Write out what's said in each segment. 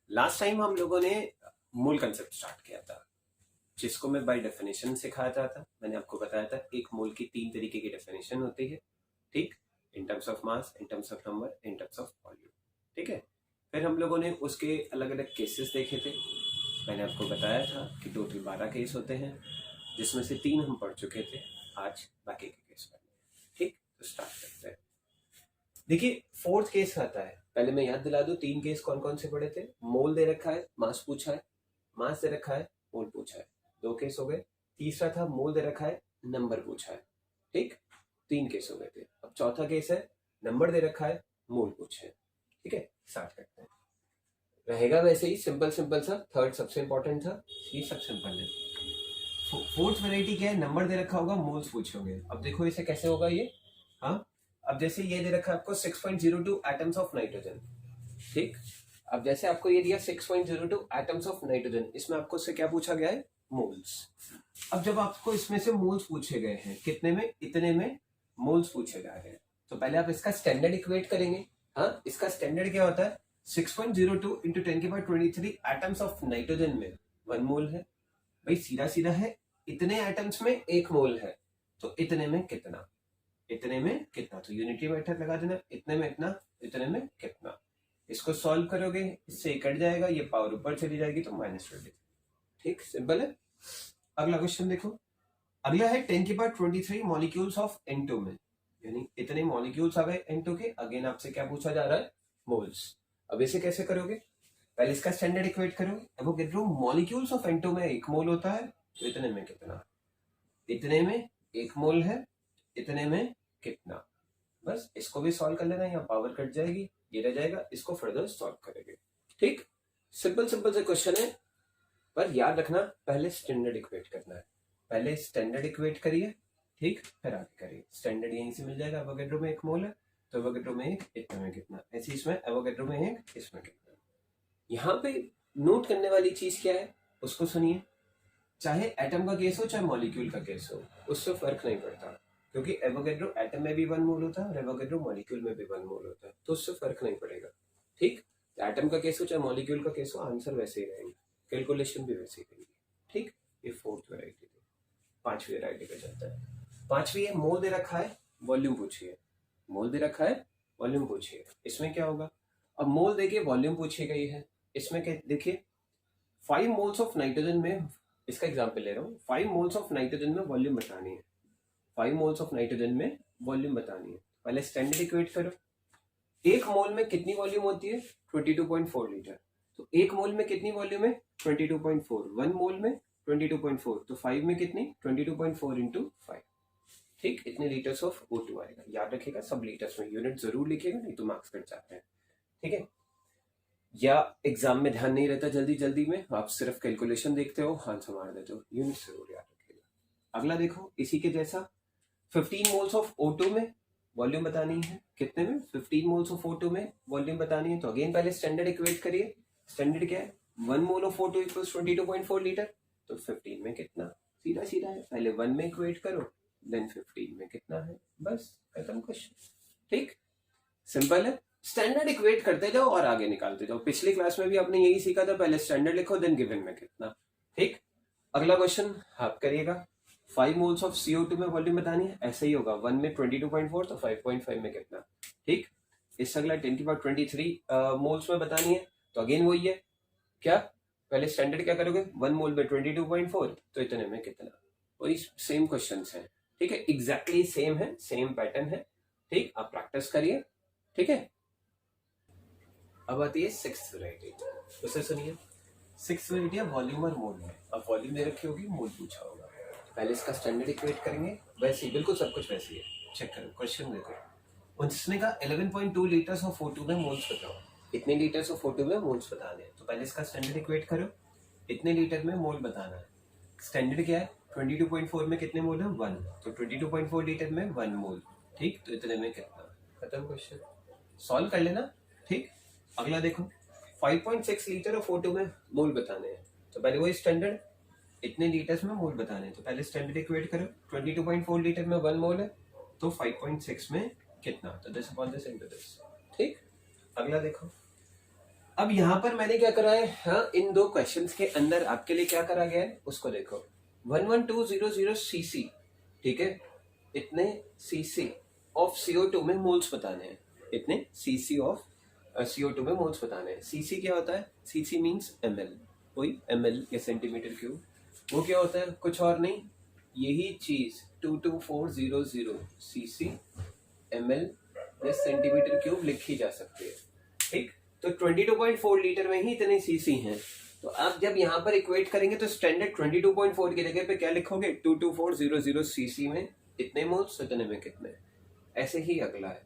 Last time हम लोगों ने मोल कंसेप्ट स्टार्ट किया था, जिसको मैं बाय डेफिनेशन सिखाया था। मैंने आपको बताया था एक मोल की 3 तरीके की डेफिनेशन होती है, ठीक। In terms of mass, in terms of number, in terms of volume, ठीक है। फिर हम लोगों ने उसके अलग अलग केसेस देखे थे। मैंने आपको बताया था कि टोटल 12 केस होते हैं, जिसमें से 3 हम पढ़ चुके थे। आज बाकी के केस पढ़ने हैं, ठीक। तो स्टार्ट करते हैं। देखिए, फोर्थ केस आता है। पहले मैं याद दिला दूं, 3 केस कौन कौन से पढ़े थे। मोल दे रखा है, मास पूछा है। मास दे रखा है, मोल पूछा है। 2 केस हो गए। तीसरा था मोल दे रखा है, नंबर पूछा है, ठीक। 3 केस हो गए थे। अब चौथा केस है, नंबर दे रखा है, मोल पूछे है, ठीक है। स्टार्ट करते हैं। रहेगा वैसे ही सिंपल सिंपल सा। थर्ड सबसे इंपॉर्टेंट था, ये सब सिंपल है। फोर्थ वैरायटी क्या है, नंबर दे रखा होगा, मोल्स पूछे होंगे। अब देखो इसे कैसे होगा ये। हाँ, अब जैसे ये दे रखा है आपको 6.02 एटम्स ऑफ नाइट्रोजन, ठीक। अब जैसे आपको ये दिया 6.02 एटम्स ऑफ नाइट्रोजन, इसमें आपको से क्या पूछा गया है, मोल्स। अब जब आपको इसमें से मोल्स पूछे गए हैं, कितने में, इतने में मोल्स पूछे गए हैं, तो पहले आप इसका स्टैंडर्ड इक्वेट करेंगे। हाँ, इसका स्टैंडर्ड क्या होता है, 6.02 इंटू 10⁻23 एटम्स ऑफ नाइट्रोजन में 1 मोल है। भाई सीधा सीधा है, इतने एटम्स में 1 मोल है, तो इतने में कितना, इतने में कितना। तो यूनिटी मेथड लगा देना, इतने में इतना, इतने में कितना। इसको सॉल्व करोगे, इससे कट जाएगा, ये पावर ऊपर चली जाएगी तो -20, ठीक। सिंपल है। अगला क्वेश्चन देखो। अगला है 10⁻23 मॉलिक्यूल्स ऑफ N2 में, यानी इतने मॉलिक्यूल्स आ गए N2 के। अगेन आपसे क्या पूछा जा रहा है, मोल्स। अब इसे कैसे करोगे, पहले इसका स्टैंडर्ड इक्वेट करो। एवोगैड्रो मॉलिक्यूल्स ऑफ N2 में 1 मोल होता है, तो इतने में कितना, इतने में 1 मोल है, इतने में कितना। बस इसको भी सॉल्व कर लेना, यहाँ पावर कट जाएगी, ये रह जाएगा, इसको फर्दर सॉल्व करेंगे, ठीक। सिंपल सिंपल से क्वेश्चन है, पर याद रखना पहले स्टैंडर्ड इक्वेट करना है। पहले स्टैंडर्ड इक्वेट करिए, ठीक, फिर आगे करिए। स्टैंडर्ड यहीं से मिल जाएगा। एवोगैड्रो में 1 मोल है, तो एवोगैड्रो में 1, इतने में कितना। ऐसे इसमें एवोगैड्रो में 1, इसमें कितना। यहाँ पे नोट करने वाली चीज क्या है, उसको सुनिए। चाहे एटम का केस हो, चाहे मॉलिक्यूल का केस हो, उससे फर्क नहीं पड़ता, क्योंकि एवोगैड्रो एटम में भी 1 मोल होता है और एवोगैड्रो मॉलिक्यूल में भी 1 मोल होता है, तो उससे फर्क नहीं पड़ेगा, ठीक। एटम का केस हो चाहे मॉलिक्यूल का केस हो, आंसर वैसे ही रहेंगे, कैलकुलेशन भी वैसे ही रहेगी, ठीक। ये फोर्थ वैरायटी थी। 5वीं वैरायटी पे चलता है। 5वीं है, मोल दे रखा है, वॉल्यूम पूछिए। मोल दे रखा है, वॉल्यूम पूछिए। इसमें क्या होगा, अब मोल देखिए, वॉल्यूम पूछी गई है। इसमें क्या देखिए, 5 मोल्स ऑफ नाइट्रोजन में, इसका एग्जांपल ले रहा हूँ, 5 मोल्स ऑफ नाइट्रोजन में वॉल्यूम बतानी है। 5 मोल्स ऑफ नाइट्रोजन में वॉल्यूम बतानी है। पहले स्टैंडर्ड इक्वेट करो। 1 मोल में कितनी वॉल्यूम होती है, 22.4 लीटर। तो 1 मोल में कितनी वॉल्यूम है, 22.4। 1 मोल में 22.4, तो 5 में कितनी, 22.4 इंटू 5, ठीक। इतने लीटर्स ऑफ O2 आएगा। याद रखिएगा, सब लीटर्स में, यूनिट जरूर लिखिएगा, नहीं तो मार्क्स कट जाते हैं, ठीक है। या एग्जाम में ध्यान नहीं रहता जल्दी जल्दी में, आप सिर्फ कैलकुलेशन देखते हो, आंसर मार देते हो, यूनिट जरूर याद रखिएगा। अगला देखो, इसी के जैसा 15 मोल्स ऑफ O2 में वॉल्यूम बतानी है। कितने में, 15 मोल्स ऑफ O2 में वॉल्यूम बतानी है। तो अगेन पहले स्टैंडर्ड इक्वेट करिए। स्टैंडर्ड क्या है, 1 mole of O2 equals 22.4 litre. तो 15 में कितना, सीधा सीधा है, पहले 1 में इक्वेट करो, देन 15 में कितना है, बस खत्म क्वेश्चन, ठीक। सिंपल है। स्टैंडर्ड इक्वेट करते जाओ और आगे निकालते जाओ। पिछली क्लास में भी आपने यही सीखा था, पहले स्टैंडर्ड लिखो, देन गिवन में कितना, ठीक। अगला क्वेश्चन आप करिएगा। 5 मोल्स ऑफ CO2 में वॉल्यूम बतानी है, ऐसे ही होगा। 1 में 22.4, तो 5.5 में कितना, ठीक। इससे अगला 10⁻23 मोल्स में बतानी है, तो अगेन वही है। क्या, पहले स्टैंडर्ड क्या करोगे, 1 मोल में 22.4, तो इतने में कितना। वही सेम क्वेश्चन है, ठीक है, एग्जैक्टली सेम है, सेम पैटर्न है, ठीक। आप प्रैक्टिस करिए, ठीक है। अब आती है 6th वैरायटी, उसे सुनिए। 6th वैरायटी है वॉल्यूम और मोल में। अब वॉल्यूम दे रखी होगी, मोल पूछा होगा। पहले इसका स्टैंडर्ड इक्वेट करेंगे, वैसे ही बिल्कुल सब कुछ वैसे ही है। चेक करो क्वेश्चन देखो। उसने कहा 11.2 लीटर्स ऑफ O2 में मोल्स बताओ। इतने लीटर्स ऑफ O2 में मोल्स बताने हैं, तो पहले इसका स्टैंडर्ड इक्वेट करो। इतने लीटर में मोल बताना है। स्टैंडर्ड क्या है, 22.4 में कितने मोल है, 1। तो 22.4 लीटर में 1 मोल, ठीक। तो इतने में कितना, खत्म क्वेश्चन, सॉल्व कर लेना, ठीक। अगला देखो, 5.6 लीटर ऑफ O2 में मोल बताने हैं, तो पहले वही स्टैंडर्ड, इतने लीटर्स में मोल बताने हैं, तो पहले स्टैंडर्ड इक्वेट करो। 22.4 लीटर में 1 मोल है, तो 5.6 में कितना, तो this upon this into this, ठीक। अगला देखो, अब यहाँ पर मैंने क्या करा है, हाँ, इन दो क्वेश्चंस के अंदर आपके लिए क्या करा गया है उसको देखो। 11200 सीसी, ठीक है, इतने सीसी ऑफ CO2 में मोल्स बताने हैं, इतने सीसी ऑफ CO2 में मोल्स बताने हैं। सीसी क्या होता है, सीसी मीन्स ml, वही ml या सेंटीमीटर क्यूब। वो क्या होता है, कुछ और नहीं, यही चीज 22400 सीसी ml या सेंटीमीटर क्यूब लिखी जा सकती है, ठीक। तो 22.4 लीटर में ही इतने सीसी हैं। तो आप जब यहाँ पर इक्वेट करेंगे तो स्टैंडर्ड 22.4 की जगह पे क्या लिखोगे, 22400 सीसी में इतने मोल्स, इतने में कितने। ऐसे ही अगला है,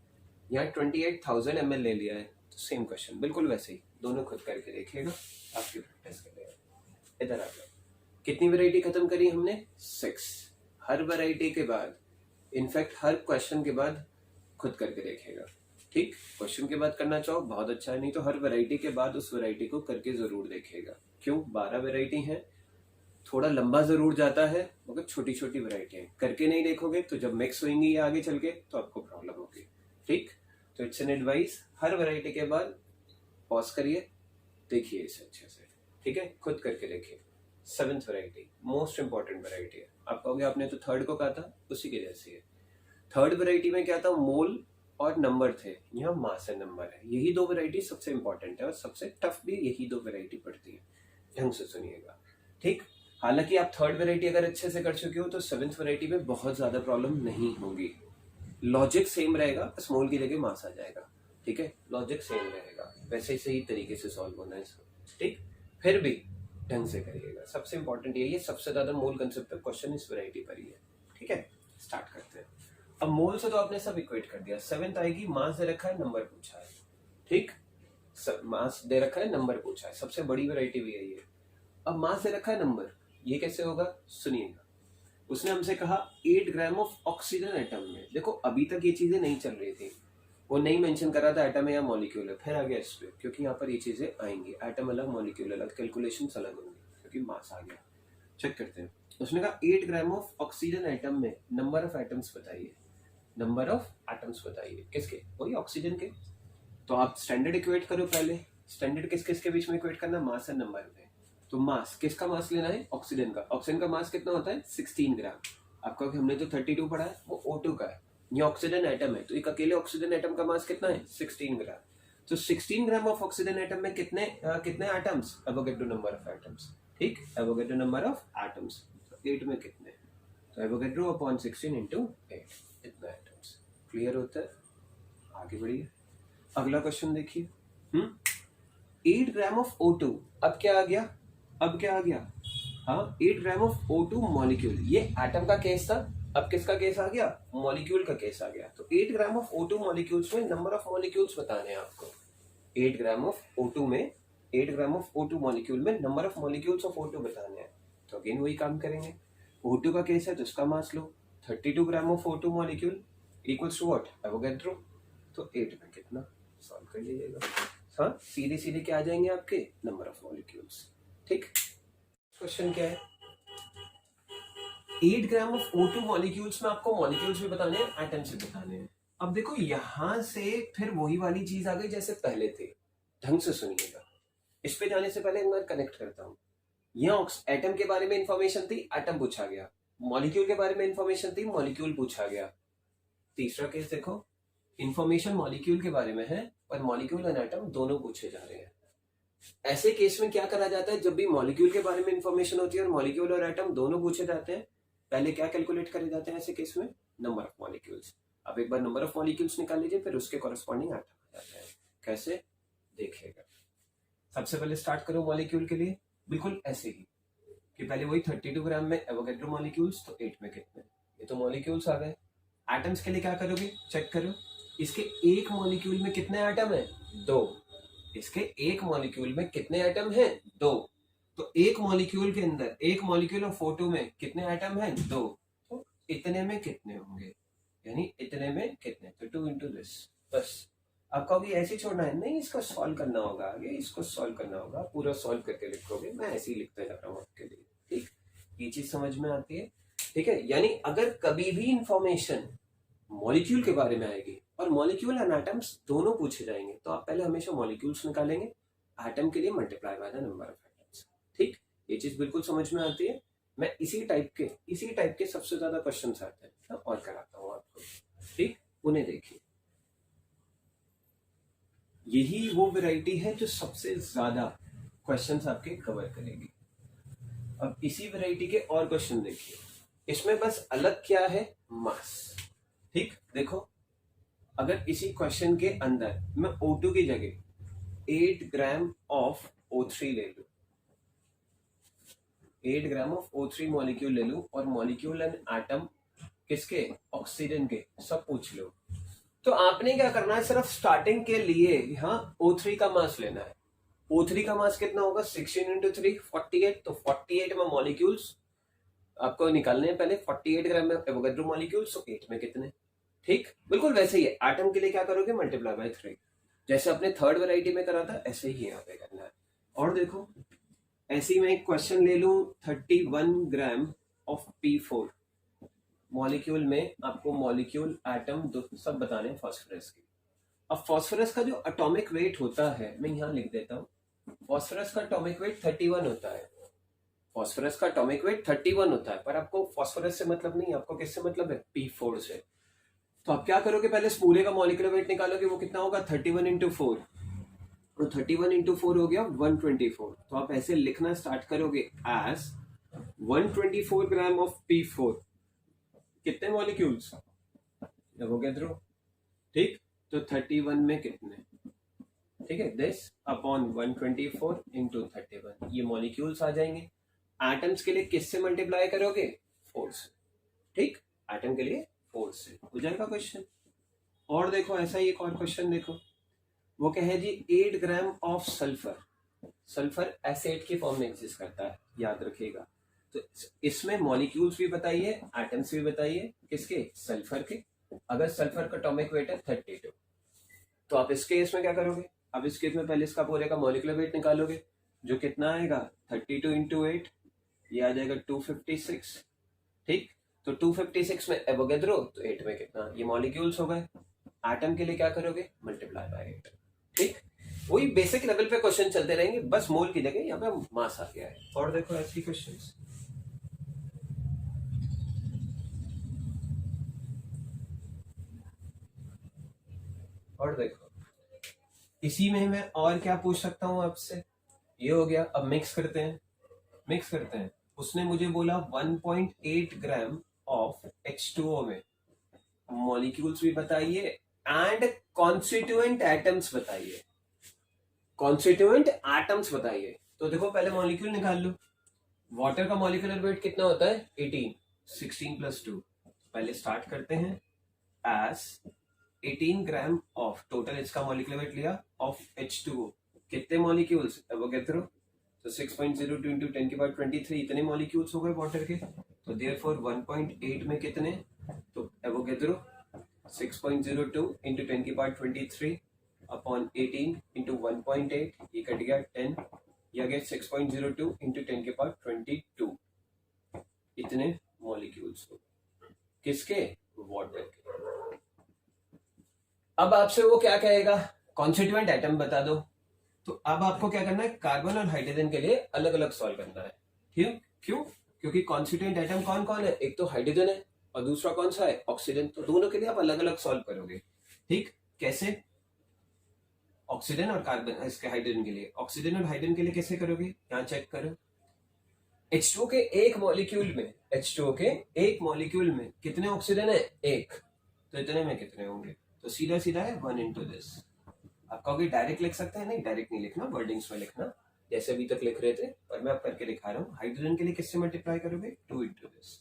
यहाँ 28,000 ml ले लिया है, तो सेम क्वेश्चन बिल्कुल वैसे ही, दोनों खुद करके देखिएगा, आपकी प्रैक्टिस करेगा। इधर आ जाओ, कितनी वैरायटी खत्म करी हमने, 6। हर वैरायटी के बाद, इनफैक्ट हर क्वेश्चन के बाद खुद करके देखेगा, ठीक। क्वेश्चन के बाद करना चाहो बहुत अच्छा है, नहीं तो हर वैरायटी के बाद उस वैरायटी को करके जरूर देखेगा। क्यों, 12 वैरायटी है, थोड़ा लंबा जरूर जाता है, मगर छोटी छोटी वैरायटी है, करके नहीं देखोगे तो जब मिक्स होंगी आगे चल के तो आपको प्रॉब्लम होगी, ठीक। तो it's an advice, her variety के बाद पॉज करिए, देखिए इसे अच्छे से, ठीक है, खुद करके देखिए। 7th variety most important variety है। आप कहोगे आपने तो थर्ड को कहा था, उसी के जैसी है। थर्ड वैरायटी में क्या था, मोल और नंबर थे, यहाँ मास एंड नंबर है। यही दो वैरायटी सबसे इंपॉर्टेंट है और सबसे टफ भी यही दो वैरायटी पड़ती है, ढंग से सुनिएगा, ठीक। हालांकि आप थर्ड वैरायटी अगर अच्छे से कर चुके हो तो 7th वैरायटी में बहुत ज्यादा प्रॉब्लम नहीं होगी। लॉजिक सेम रहेगा, स्मॉल की जगह मास आ जाएगा, ठीक है, लॉजिक सेम रहेगा, वैसे ही सही तरीके से सॉल्व होना है इसको, ठीक। फिर भी ढंग से करिएगा, सबसे इंपॉर्टेंट यही है, सबसे ज्यादा मोल कंसेप्ट पे क्वेश्चन इस वैरायटी पर ही है, ठीक है। स्टार्ट करते हैं। अब मोल से तो आपने सब इक्वेट कर दिया। 7th आएगी, मास दे रखा है, नंबर पूछा है, ठीक। मास दे रखा है, नंबर पूछा है, सबसे बड़ी वैरायटी भी है ये। अब मास दे रखा है, नंबर, ये कैसे होगा सुनिएगा। उसने हमसे कहा 8 ग्राम ऑफ ऑक्सीजन एटम में। देखो अभी तक ये चीजें नहीं चल रही थी, वो नहीं मेंशन कर रहा था एटम है या मॉलिक्यूल है, फिर आ गया इस पे, क्योंकि यहाँ पर ये चीजें आएंगी, एटम अलग मॉलिक्यूल अलग, कैलकुलेशंस अलग होंगी, क्योंकि मास आ गया। चेक करते हैं। उसने कहा 8 ग्राम ऑफ ऑक्सीजन एटम में नंबर ऑफ एटम्स बताइए, नंबर ऑफ एटम्स बताइए, किसके, वही ऑक्सीजन के। तो आप स्टैंडर्ड इक्वेट करो पहले, स्टैंडर्ड किस किस के बीच में इक्वेट करना, मास एंड नंबर में। तो मास, किसका मास लेना है, ऑक्सीजन का। ऑक्सीजन का मास कितना होता है, 16 ग्राम। आपका हमने जो 32 पढ़ा है वो O2 का है, ये ऑक्सीजन एटम है, तो एक अकेले ऑक्सीजन एटम का मास कितना है, 16 ग्राम। तो 16 ग्राम ऑफ ऑक्सीजन एटम में कितने कितने atoms, Avogadro number of atoms, ठीक, एवोगैड्रो नंबर ऑफ एटम्स। 8 में कितने, तो एवोगैड्रो अपॉन 16 इंटू 8, इतना एटम्स। क्लियर होता है, आगे बढ़िए। अगला क्वेश्चन देखिए, 8 ग्राम ऑफ O2, अब क्या आ गया, अब क्या आ गया, हाँ 8 ग्राम ऑफ O2 मॉलिक्यूल, ये एटम का केस था, अब किसका केस आ गया, मॉलिक्यूल का केस आ गया। तो 8 ग्राम ऑफ O2 मॉलिक्यूल्स में नंबर ऑफ मॉलिक्यूल्स बताने हैं आपको। 8 ग्राम ऑफ O2 में, 8 ग्राम ऑफ O2 मॉलिक्यूल में number of molecules of O2 बताने हैं। तो अगेन वही काम करेंगे, O2 का केस है तो इसका मास लो, 32 gram of O2 molecule equals to what, Avogadro. तो 8 में कितना, सॉल्व कर लीजिएगा। हाँ सीधे सीधे क्या आ जाएंगे आपके, नंबर ऑफ मॉलिक्यूल्स, ठीक। क्वेश्चन क्या है, 8 ग्राम ऑफ O2 मॉलिक्यूल्स में आपको मॉलिक्यूल्स भी बताने हैं, एटम्स भी बताने हैं। अब देखो यहां से फिर वही वाली चीज आ गई जैसे पहले थे, ढंग से सुनिएगा। इस पे जाने से पहले एक बार कनेक्ट करता हूं। यहाँ एटम के बारे में इंफॉर्मेशन थी, एटम पूछा गया। मॉलिक्यूल के बारे में इंफॉर्मेशन थी, मॉलिक्यूल पूछा गया। तीसरा केस देखो, इंफॉर्मेशन मॉलिक्यूल के बारे में है और मॉलिक्यूल एंड एटम दोनों पूछे जा रहे हैं। ऐसे केस में क्या करा जाता है, जब भी मॉलिक्यूल के बारे में इंफॉर्मेशन होती है और मॉलिक्यूल और एटम दोनों पूछे जाते हैं, पहले क्या कैलकुलेट करे जाते हैं ऐसे केस में, नंबर ऑफ मॉलिक्यूल्स। अब एक बार नंबर ऑफ मॉलिक्यूल्स निकाल लीजिए, फिर उसके कॉरेस्पॉन्डिंग एटम आ जाता है। कैसे देखिएगा, सबसे पहले स्टार्ट करो मॉलिक्यूल के लिए, बिल्कुल ऐसे ही कि पहले वही 32 ग्राम में एवोगैड्रो मॉलिक्यूल्स, तो 8 में कितने, ये तो मॉलिक्यूल्स आ गए। एटम्स के लिए क्या करोगे, चेक करो, इसके एक मॉलिक्यूल में कितने एटम है, 2। इसके एक मॉलिक्यूल में कितने एटम है, 2। तो एक मॉलिक्यूल के अंदर, एक मॉलिक्यूल ऑफ O2 में कितने एटम है, 2। तो इतने में कितने होंगे, यानी इतने में कितने, तो 2 इंटू दिस, बस। आपका भी ऐसे ही छोड़ना है, नहीं इसको सॉल्व करना होगा, आगे इसको सॉल्व करना होगा, पूरा सॉल्व करके लिखोगे, मैं ऐसे ही लिखता जा रहा हूँ आपके लिए, ठीक। ये चीज समझ में आती है, ठीक है। यानी अगर कभी भी इंफॉर्मेशन मॉलिक्यूल के बारे में आएगी और मॉलिक्यूल एंड एटम्स दोनों पूछे जाएंगे, तो आप पहले हमेशा मॉलिक्यूल्स निकालेंगे, एटम के लिए multiply by the number of atoms. ठीक, ये चीज बिल्कुल समझ में आती है। मैं इसी टाइप के सबसे ज्यादा क्वेश्चन आते हैं और कराता हूँ आपको। ठीक, उन्हें देखिए, यही वो वैरायटी है जो सबसे ज्यादा क्वेश्चंस आपके कवर करेगी। अब इसी वैरायटी के और क्वेश्चन देखिए, इसमें बस अलग क्या है, मास। ठीक, देखो अगर इसी क्वेश्चन के अंदर मैं O2 की जगह 8 ग्राम ऑफ O3 ले लूं, 8 ग्राम ऑफ O3 मॉलिक्यूल ले लूं और मॉलिक्यूल एंड एटम किसके, ऑक्सीजन के, सब पूछ लो, तो आपने क्या करना है, सिर्फ स्टार्टिंग के लिए यहाँ O3 का मास लेना है। O3 का मास कितना होगा, 16 इंटू 3 48, तो 48 में मॉलिक्यूल्स आपको निकालने हैं पहले। 48 ग्राम में एवोगैड्रो मॉलिक्यूल्स, तो 8 में कितने। ठीक, बिल्कुल वैसे ही है, एटम के लिए क्या करोगे, मल्टीप्लाई बाय 3, जैसे अपने थर्ड वैरायटी में करा था ऐसे ही यहाँ पे करना है। और देखो ऐसे ही मैं एक क्वेश्चन ले लूं, 31 ग्राम ऑफ P4 मॉलिक्यूल में आपको मॉलिक्यूल एटम सब बताने हैं फास्फोरस की। अब फास्फोरस का जो एटॉमिक वेट होता है, मैं यहाँ लिख देता हूँ, फास्फोरस का एटॉमिक वेट 31 होता है। फास्फोरस का एटॉमिक वेट 31 होता है, पर आपको फास्फोरस से मतलब नहीं, आपको किससे मतलब है, P4 से। तो आप क्या करोगे, पहले पूरे का मॉलिक्यूलर वेट निकालोगे, वो कितना होगा 31 इंटू 4, तो 31 इंटू 4 हो गया 124। तो आप ऐसे लिखना स्टार्ट करोगे एज 124 ग्राम ऑफ P4, कितने मॉलिक्यूल्स, हो गया ध्रुव। ठीक, तो 31 में कितने, ठीक है, दिस अपॉन 124 इंटू 31, ये मॉलिक्यूल्स आ जाएंगे। एटम्स के लिए किससे मल्टीप्लाई करोगे, 4 से। ठीक, एटम के लिए 4 से हो जाएगा क्वेश्चन। और देखो ऐसा ही एक और क्वेश्चन देखो, वो क्या है जी, 8 ग्राम ऑफ सल्फर, सल्फर एसिड की फॉर्म में एग्जिस्ट करता है, याद रखिएगा। तो इसमें मॉलिक्यूल्स भी बताइए, एटम्स भी बताइए, किसके, सल्फर के। अगर सल्फर का एटॉमिक वेट है 32, तो आप इस केस में क्या करोगे, अब इस केस में पहले इसका पूरे का मॉलिक्यूलर वेट निकालोगे, जो कितना आएगा 32 इंटू 8, ये आ जाएगा 256। ठीक, तो 256 में एवोगैड्रो, तो 8 में कितना, ये मॉलिक्यूल्स हो गए। एटम के लिए क्या करोगे, मल्टीप्लाई बाय 8। ठीक, वही बेसिक लेवल पे क्वेश्चन चलते रहेंगे, बस मोल की जगह यहाँ पे मास आ गया है। और देखो ऐसी क्वेश्चंस, और देखो इसी में मैं और क्या पूछ सकता हूं आपसे, ये हो गया। अब मिक्स करते हैं। उसने मुझे बोला 1.8 ग्राम ऑफ H2O में मॉलिक्यूल्स भी बताइए एंड कॉन्स्टिट्यूएंट एटम्स बताइए, तो देखो पहले मॉलिक्यूल निकाल लो। वाटर का मॉलिक्यूलर वेट कितना होता है, 18, 16 प्लस 2। पहले स्टार्ट करते हैं एज 18 ग्राम ऑफ, टोटल इसका मॉलिक्यूलर वेट लिया, ऑफ H2O, कितने मॉलिक्यूल्स, एवोगैड्रो, तो 6.02 इंटू 10 की पावर 23, इतने मॉलिक्यूल्स हो गए वाटर के। तो देयरफॉर 1.8 में कितने, तो एवोगैड्रो 6.02 इंटू 10 की पावर 23 अपॉन 18 इंटू 1.8, ये कट गया 10, ये आ गया 6.02 इंटू 10 की पावर 22, इतने मॉलिक्यूल्स हो किसके, वाटर के। अब आपसे वो क्या कहेगा, कॉन्स्टिट्यूएंट एटम बता दो। तो अब आपको क्या करना है, कार्बन और हाइड्रोजन के लिए अलग अलग सॉल्व करना है। क्यों, क्योंकि कॉन्स्टिट्यूएंट एटम कौन कौन है, एक तो हाइड्रोजन है और दूसरा कौन सा है, ऑक्सीजन। तो दोनों के लिए आप अलग अलग सॉल्व करोगे। ठीक, कैसे, ऑक्सीजन और कार्बन, इसके हाइड्रोजन के लिए, ऑक्सीजन और हाइड्रोजन के लिए कैसे करोगे, यहाँ चेक करो। H2O के एक मॉलिक्यूल में कितने ऑक्सीजन है, 1, तो इतने में कितने होंगे, तो सीधा सीधा है 1 इंटू दिस। आप कहोगे डायरेक्ट लिख सकते हैं, नहीं डायरेक्ट नहीं लिखना, वर्डिंग्स में लिखना जैसे अभी तक लिख रहे थे, पर मैं अब करके दिखा रहा हूँ। हाइड्रोजन के लिए किससे मल्टीप्लाई करोगे, 2 इंटू दिस।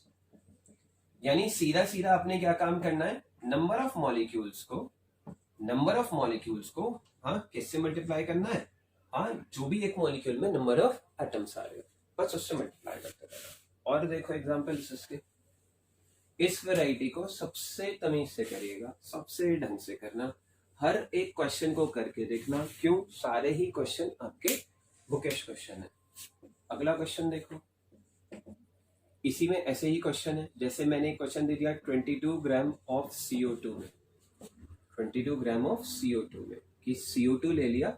यानी सीधा सीधा आपने क्या काम करना है, नंबर ऑफ मॉलिक्यूल्स को हाँ किससे मल्टीप्लाई करना है, हाँ जो भी एक मॉलिक्यूल में नंबर ऑफ एटम्स आ रहे हो, बस उससे मल्टीप्लाई करते रहना। और देखो एग्जांपल्स इसके, इस वैरायटी को सबसे तमीज से करिएगा, सबसे ढंग से करना, हर एक क्वेश्चन को करके देखना। क्यों, सारे ही क्वेश्चन आपके बुकिश क्वेश्चन है। अगला क्वेश्चन देखो, इसी में ऐसे ही क्वेश्चन है, जैसे मैंने क्वेश्चन दे दिया 22 ग्राम ऑफ CO2 में, 22 ग्राम ऑफ CO2 में, कि CO2 ले लिया,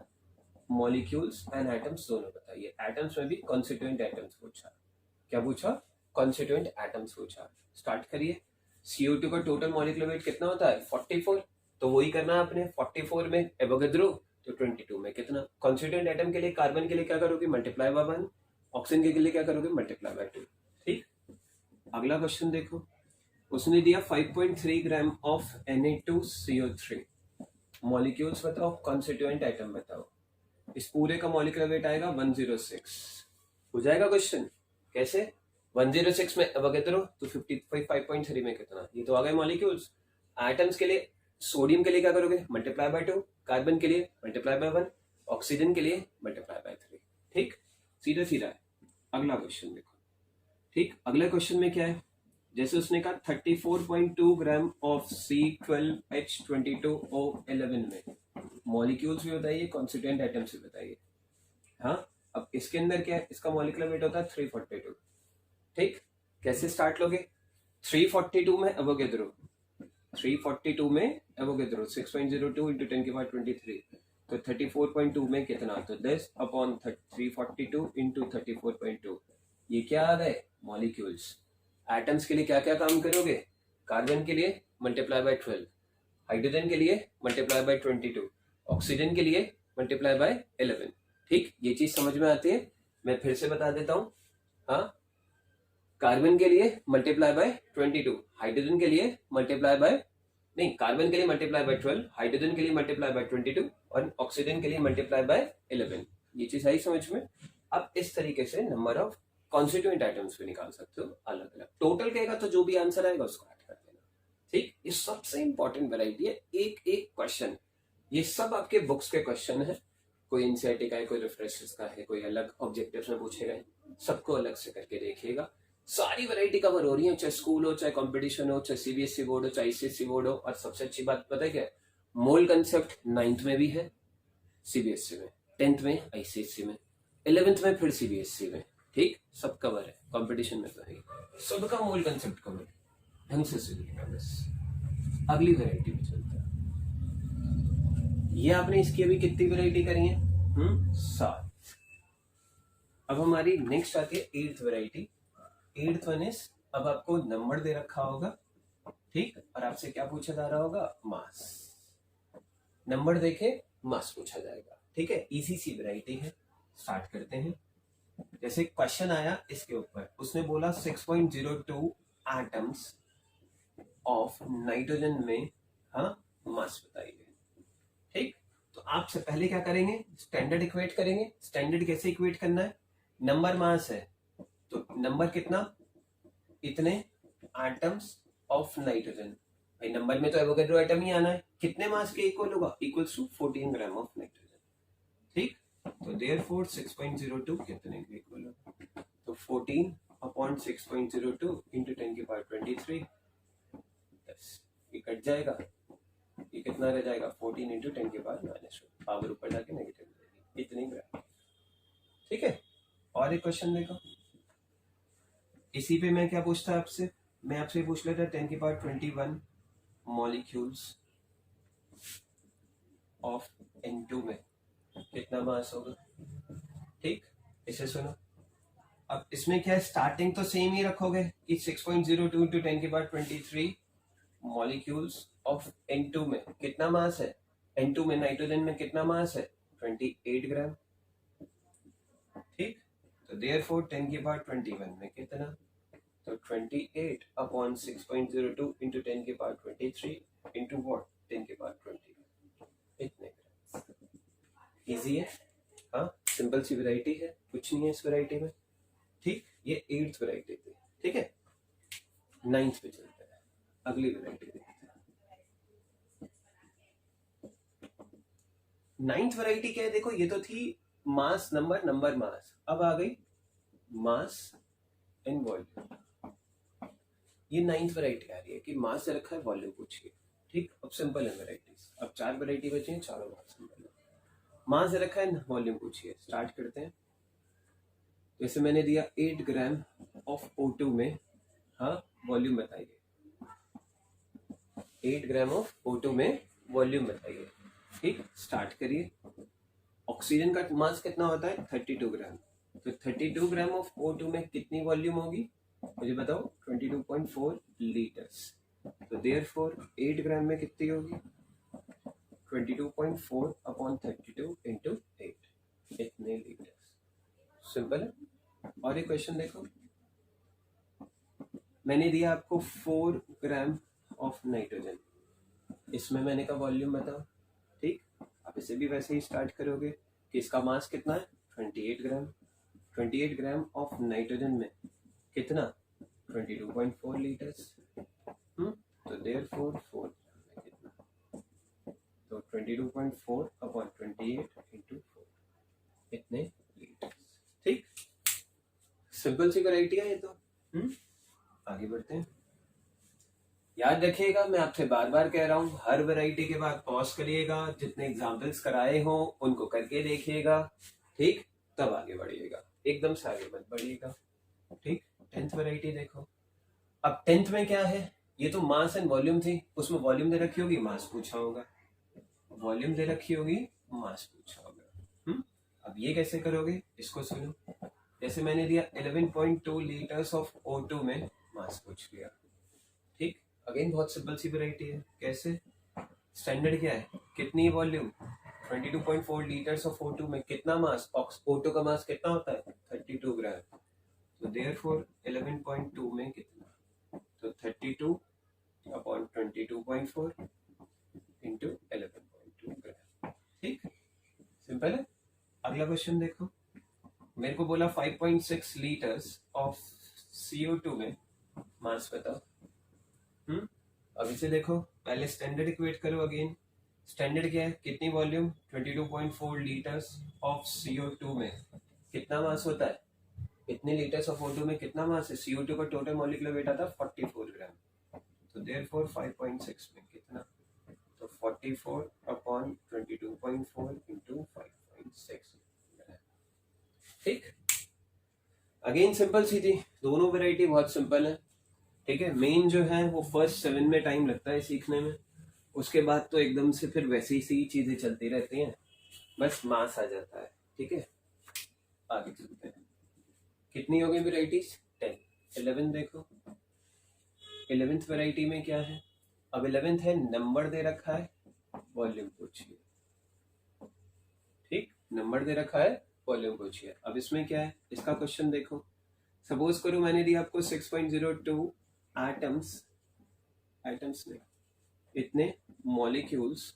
मॉलिक्यूल्स एंड एटम्स दोनों बताइए। एटम्स में भी कॉन्स्टिट्यूएंट एटम्स पूछा। क्या पूछा? कॉन्स्टिट्यूएंट एटम्स पूछा। स्टार्ट करिए। CO2 का टोटल मॉलिक्यूलर वेट कितना होता है? 44। तो वही करना है आपने। 44 में एवोगैड्रो, तो 22 में कितना? कॉन्स्टिट्यूएंट एटम के लिए कार्बन के लिए क्या करोगे? Multiply by 1। ऑक्सीजन के लिए क्या करोगे? Multiply by 2। ठीक। अगला क्वेश्चन देखो। उसने दिया 5.3 ग्राम ऑफ Na2CO3। मॉलिक्यूल्स बताओ, कॉन्स्टिट्यूएंट एटम बताओ। इस पूरे का मॉलिक्यूलर वेट आएगा 106। हो जाएगा क्वेश्चन। कैसे? 106 में एवोगैड्रो, तो 5.3 में कितना? ये तो आ गए मॉलिक्यूल्स। एटम्स के लिए, सोडियम के लिए क्या करोगे? Multiply by 2। कार्बन के लिए मल्टीप्लाई बाय 1। ऑक्सीजन के लिए मल्टीप्लाई बाय 3। ठीक, सीधा सीधा है। अगला क्वेश्चन देखो। ठीक, अगले क्वेश्चन में क्या है? जैसे उसने कहा 34.2 ग्राम ऑफ C12H22O11 में मॉलिक्यूल्स भी बताइए, कॉन्स्टिट्यूएंट एटम्स भी बताइए। हाँ, अब इसके अंदर क्या है? इसका मॉलिक्यूलर वेट होता है 342। ठीक, कैसे स्टार्ट लोगे? 342 में एवोगैड्रो, 342 में एवोगैड्रो 6.02 इंटू 10 की पावर 23, तो 34.2 में कितना? तो 10 अपॉन 342 इंटू 34.2। ये क्या आ गए? मॉलिक्यूल्स। एटम्स के लिए क्या क्या काम करोगे? कार्बन के लिए मल्टीप्लाई बाय 12, हाइड्रोजन के लिए मल्टीप्लाई बाय 22, ऑक्सीजन के लिए मल्टीप्लाई बाय 11। ठीक, ये चीज समझ में आती है? मैं फिर से बता देता हूं। हाँ, कार्बन के लिए मल्टीप्लाई बाय 22, हाइड्रोजन के लिए मल्टीप्लाई बाय, नहीं, कार्बन के लिए मल्टीप्लाई बाय 12, हाइड्रोजन के लिए मल्टीप्लाई बाय 22 और ऑक्सीजन के लिए मल्टीप्लाई बाय 11। ये चीज आई समझ में? अब इस तरीके से नंबर ऑफ कॉन्स्टिट्यूएंट आइटम्स भी निकाल सकते हो अलग अलग। टोटल कहेगा तो जो भी आंसर आएगा उसको ऐड कर देना। ठीक, ये सबसे इंपॉर्टेंट वैरायटी है। एक एक क्वेश्चन, ये सब आपके बुक्स के क्वेश्चन है। कोई एनसीईआरटी का है, कोई रिफ्रेशर्स का है, कोई अलग ऑब्जेक्टिव्स में पूछे गए, सबको अलग से करके देखिएगा। सारी वैरायटी कवर हो रही है, चाहे स्कूल हो, चाहे कंपटीशन हो, चाहे सीबीएसई बोर्ड हो, चाहे आईसीएसई बोर्ड हो। और सबसे अच्छी बात पता है क्या है? मोल कंसेप्ट 9th में भी है सीबीएसई में, 10th में आईसीएसई में, 11th में फिर सीबीएसई में। ठीक, सब कवर है। कंपटीशन में तो है, सबका मोल कंसेप्ट कवर ढंग से सीखिएगा बस। अगली वैरायटी में चलते हैं। ये आपने इसकी अभी कितनी वैरायटी करी है? 7। अब हमारी नेक्स्ट आती है 8th variety. 8th one is, अब आपको नंबर दे रखा होगा, ठीक, और आपसे क्या पूछा जा रहा होगा? मास। नंबर देके मास पूछा जाएगा। ठीक है, इजी सी वैरायटी है। स्टार्ट करते हैं। जैसे क्वेश्चन आया इसके ऊपर, उसने बोला 6.02 एटम्स ऑफ नाइट्रोजन में, हाँ, मास बताइए। ठीक, तो आपसे पहले क्या करेंगे? स्टैंडर्ड इक्वेट करेंगे। स्टैंडर्ड कैसे इक्वेट करना है? नंबर मास है, तो नंबर कितना? इतने एटम्स ऑफ नाइट्रोजन। भाई नंबर में तो एवोगैड्रो एटम ही आना है। कितने मास के इक्वल होगा? Equals to 14 gram of nitrogen. ठीक, तो देयरफॉर 6.02 कितने के इक्वल होगा? तो 14 अपॉन 6.02 इंटू 10 की पावर 23। ये कट जाएगा, ये कितना रह जाएगा? 14 इंटू 10 की पावर -1, पावर ऊपर जाके नेगेटिव जाएगी। इतनी ग्राम। ठीक है, और एक क्वेश्चन देखो। इसी पे मैं क्या पूछता आपसे? मैं आपसे पूछ लेता 10 की पावर 21 मॉलिक्यूल्स ऑफ N2 में कितना मास होगा। ठीक, इसे सुनो। अब इसमें क्या है? स्टार्टिंग तो सेम ही रखोगे कि 6.02 इंटू 10 की पावर 23 मॉलिक्यूल्स ऑफ N2 में कितना मास है? N2 में, नाइट्रोजन में कितना मास है? 28 ग्राम। ठीक, तो देयरफॉर 10 की पावर 21 में कितना? तो 28 अपॉन 6.02 इंटू 10 की पावर 23 इंटू व्हाट? 10 की पावर 20। इतने ग्राम। इजी है, हाँ, सिंपल सी वैरायटी है, कुछ नहीं है इस वैरायटी में। ठीक, ये 8th वैरायटी थी। ठीक है, 9th पे चलते हैं। अगली वैरायटी देखते हैं। 9th वैरायटी क्या है? देखो, ये तो थी मास नंबर, नंबर मास। अब आ गई मास एंड वॉल्यूम। ये 9th वैरायटी आ रही है कि मास से रखा है, वॉल्यूम पूछिए। ठीक, अब सिंपल है वैरायटीज। अब 4 वैरायटी बची हैं, चारों बहुत सिंपल है। मास से रखा है, वॉल्यूम पूछिए। स्टार्ट करते हैं। जैसे मैंने दिया 8 ग्राम ऑफ O2 में, हाँ, वॉल्यूम बताइए। 8 ग्राम ऑफ O2 में वॉल्यूम बताइए। ठीक, स्टार्ट करिए। ऑक्सीजन का मास कितना होता है 32 ग्राम, तो 32 ग्राम ऑफ O2 में कितनी वॉल्यूम होगी मुझे बताओ 22.4 लीटर्स, तो देयरफॉर 8 ग्राम में कितनी होगी 22.4 अपॉन 32 इंटू 8, इतने लीटर्स। सिंपल है। और एक क्वेश्चन देखो, मैंने दिया आपको 4 ग्राम ऑफ नाइट्रोजन, इसमें मैंने कहा वॉल्यूम बताओ, ठीक। आप इसे भी वैसे ही स्टार्ट करोगे कि इसका मास कितना है 28 ग्राम, 28 ग्राम ऑफ नाइट्रोजन में कितना 22.4 लीटर्स, तो देयरफॉर 4 ग्राम में कितना, तो 22.4 अपॉन 28 इंटू 4, इतने लीटर्स, ठीक। सिंपल सी वैरायटी है ये तो। आगे बढ़ते हैं। याद रखिएगा, मैं आपसे बार बार कह रहा हूं, हर वैरायटी के बाद पॉज करिएगा, जितने एग्जाम्पल्स कराए हो उनको करके देखिएगा, ठीक, तब आगे बढ़िएगा, एकदम से आगे मत बढ़िएगा, ठीक। 10th वैरायटी देखो। अब 10th में क्या है, ये तो मास एंड वॉल्यूम थी, उसमें वॉल्यूम दे रखी होगी, मास पूछा होगा, वॉल्यूम दे रखी होगी, मास पूछा होगा। अब ये कैसे करोगे, इसको सुनो। जैसे मैंने दिया 11.2 लीटर्स ऑफ O2 में मास पूछ लिया, ठीक। अगेन बहुत सिंपल सी वैरायटी है, कैसे, स्टैंडर्ड क्या है, कितनी वॉल्यूम 22.4 लीटर्स ऑफ O2 में कितना मास, O2 का मास कितना होता है 32 ग्राम, तो देयरफॉर 11.2 में कितना, तो 32 अपॉन 22.4 इंटू 11.2 ग्राम, ठीक, सिंपल है। अगला क्वेश्चन देखो, मेरे को बोला 5.6 लीटर्स ऑफ CO2 में मास बताओ। अब इसे देखो, पहले स्टैंडर्ड इक्वेट करो अगेन। स्टैंडर्ड क्या है, कितनी वॉल्यूम 22.4 लीटर्स ऑफ CO2 में कितना मास होता है, इतने लीटर्स ऑफ O2 में कितना मास है, CO2 का टोटल मॉलिक्यूलर वेट आता है 44 ग्राम, तो देयरफॉर 5.6 में कितना, तो 44 अपॉन 22.4 इंटू 5.6, ठीक। अगेन सिंपल सी थी, दोनों वैरायटी बहुत सिंपल है, ठीक है। मेन जो है वो फर्स्ट 7 में टाइम लगता है सीखने में, उसके बाद तो एकदम से फिर वैसी सी चीजें चलती रहती हैं, बस मास आ जाता है, ठीक है। आगे चलते हैं, कितनी हो गई वेराइटीज 10। 11 देखो, 11th वैरायटी में क्या है, अब 11th है, नंबर दे रखा है, वॉल्यूम पूछिए, ठीक, नंबर दे रखा है, वॉल्यूम पूछिए। अब इसमें क्या है, इसका क्वेश्चन देखो, सपोज करो मैंने दिया आपको 6.02 एटम्स में इतने मॉलिक्यूल्स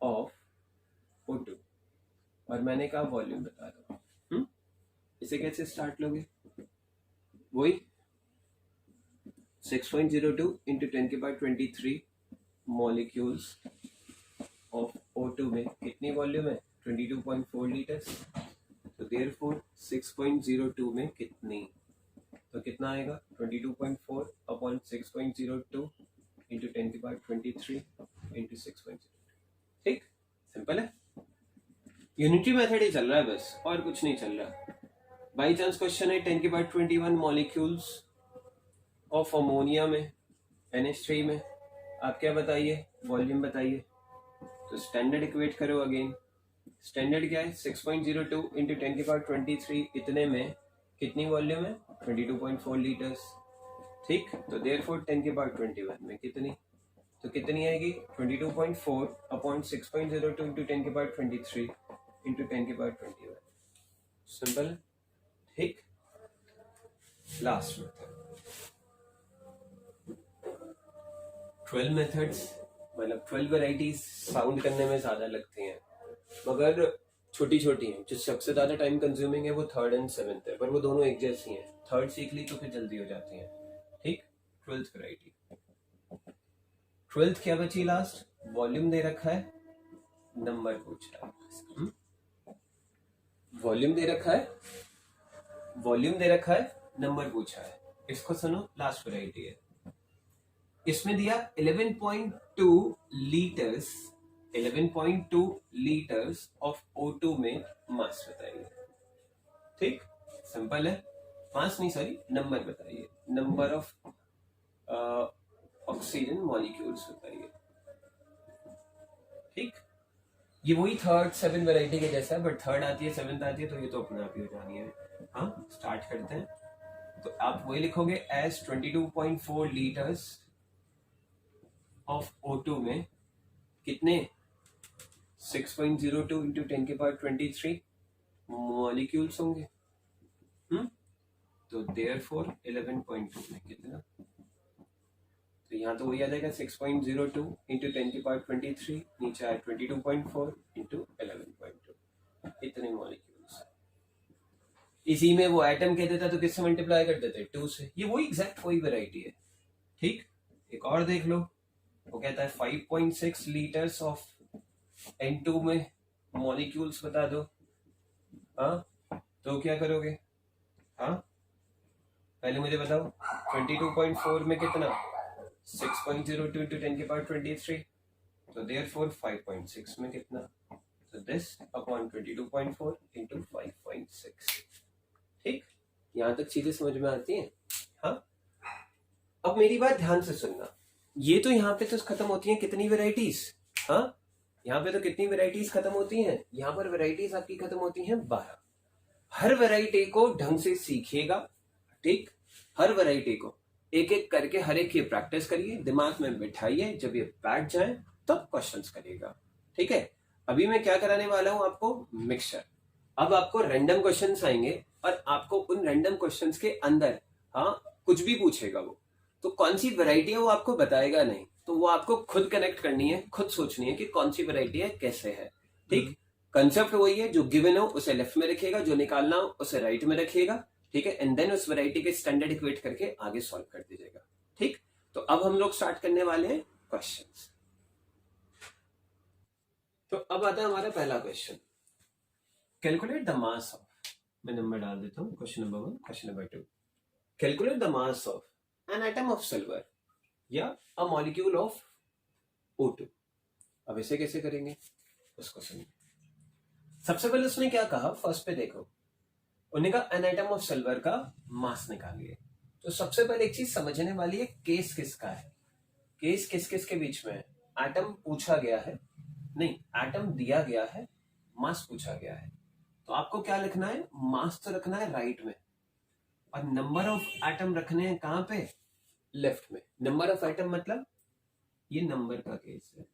ऑफ O2 और मैंने कहा वॉल्यूम बता दो, इसे कैसे स्टार्ट लोगे, वही 6.02 इंटू 10⁻23 मॉलिक्यूल्स ऑफ O2 में कितनी वॉल्यूम है 22.4 लीटर्स, तो देयरफॉर 6.02 में कितनी, तो कितना आएगा 22.4 अपॉन 6.02 इंटू 10⁻23 इंटू 6.02, ठीक, सिंपल है। यूनिटरी मेथड ही चल रहा है बस, और कुछ नहीं चल रहा। बाई चांस क्वेश्चन है 10⁻21 मॉलिक्यूल्स ऑफ अमोनिया में NH3 में, आप क्या बताइए, वॉल्यूम बताइए, तो स्टैंडर्ड इक्वेट करो अगेन। स्टैंडर्ड क्या है 6.02 इंटू 10⁻23 इतने में कितनी वॉल्यूम है 22.4 लीटर्स, ठीक, तो देयरफॉर 10⁻21 में कितनी, तो कितनी आएगी 22.4 अपॉन 6.02 इंटू 10⁻23 इंटू 10⁻21, सिंपल, ठीक। लास्ट मेथड, 12 मेथड्स, मतलब 12 वैरायटीज साउंड करने में ज्यादा लगती हैं, मगर छोटी छोटी हैं। जो सबसे ज्यादा टाइम कंज्यूमिंग है वो 3rd एंड 7th है, पर वो दोनों एक जैसी हैं। 3rd सीख ली तो फिर जल्दी हो जाती हैं, ठीक। 12th वैरायटी, 12th क्या बची लास्ट, वॉल्यूम दे रखा है, नंबर पूछ रहा है, वॉल्यूम दे रखा है, वॉल्यूम दे रखा है, नंबर पूछा है। इसको सुनो, लास्ट वैरायटी है, इसमें दिया 11.2 लीटर्स, 11.2 लीटर्स ऑफ O2 में मास बताइए, ठीक, सिंपल है। मास नहीं, सॉरी, नंबर बताइए, नंबर ऑफ ऑक्सीजन मॉलिक्यूल्स बताइए, ठीक। ये वही थर्ड सेवन वैरायटी के जैसा है, बट थर्ड आती है सेवंथ आती है, तो ये तो अपने आप ही हो जानी है। हाँ, स्टार्ट करते हैं। तो आप वही लिखोगे एस 22.4 लीटर्स ऑफ O2 में कितने 6.02 इंटू 10⁻23 मॉलिक्यूल्स होंगे। तो देयरफॉर 11.2 में कितना, तो यहाँ तो वही आ जाएगा 6.02 इंटू 10⁻23, नीचे आए 22.4 इंटू 11.2, इतने मॉलिक्यूल्स। इसी में वो एटम कह देता तो किससे मल्टीप्लाई कर देते, 2 से। ये वही एग्जैक्ट वही वैरायटी है। ठीक, एक और देख लो, वो कहता है 5.6 लीटर्स ऑफ N2 में मॉलिक्यूल्स बता दो। हाँ, तो क्या करोगे? हाँ, पहले मुझे बताओ 22.4 में कितना 6.02 इंटू 10⁻23, तो देयरफॉर 5.6 में कितना, तो दिस अपॉन 22.4 इंटू 5.6। ठीक, यहां तक चीजें समझ में आती हैं। हाँ, अब मेरी बात ध्यान से सुनना, ये तो यहाँ पे तो खत्म होती हैं कितनी वेराइटीज। हाँ, यहाँ पे तो कितनी वेराइटीज खत्म होती हैं, यहाँ पर वेराइटीज आपकी खत्म होती हैं 12। हर वेराइटी को ढंग से सीखिएगा। ठीक, हर वेराइटी को एक एक करके हर एक की प्रैक्टिस करिए, दिमाग में बिठाइए, जब ये बैठ जाए तब क्वेश्चंस करिएगा। ठीक है, अभी मैं क्या कराने वाला हूं आपको, मिक्सचर। अब आपको रैंडम क्वेश्चंस आएंगे और आपको उन रैंडम क्वेश्चंस के अंदर हाँ कुछ भी पूछेगा वो, तो कौन सी वैरायटी है वो आपको बताएगा नहीं, तो वो आपको खुद कनेक्ट करनी है, खुद सोचनी है कि कौन सी वैरायटी है, कैसे है। ठीक, कंसेप्ट वही है, जो गिवन हो उसे लेफ्ट में रखिएगा, जो निकालना हो उसे राइट में रखिएगा। ठीक है, एंड देन उस वैरायटी के स्टैंडर्ड इक्वेट करके आगे सॉल्व कर दीजिएगा। ठीक, तो अब हम लोग स्टार्ट करने वाले हैं क्वेश्चंस। तो अब आता है हमारा पहला question, calculate the mass of, मैं नंबर डाल देता हूं, question number 1, question number 2, calculate the mass of an atom of silver या अ मॉलिक्यूल ऑफ O2। अब इसे कैसे करेंगे उसको सुनिए। सबसे पहले उसने क्या कहा, फर्स्ट पे देखो, उन्होंने कहा एन एटम ऑफ सिल्वर का मास निकालिए। तो सबसे पहले एक चीज समझने वाली है, केस किसका है, केस किस किस के बीच में है। एटम पूछा गया है, नहीं एटम दिया गया है, मास पूछा गया है, तो आपको क्या लिखना है, मास तो रखना है राइट में, और नंबर ऑफ एटम रखने हैं कहां पे, लेफ्ट में। नंबर ऑफ एटम मतलब ये नंबर का केस है,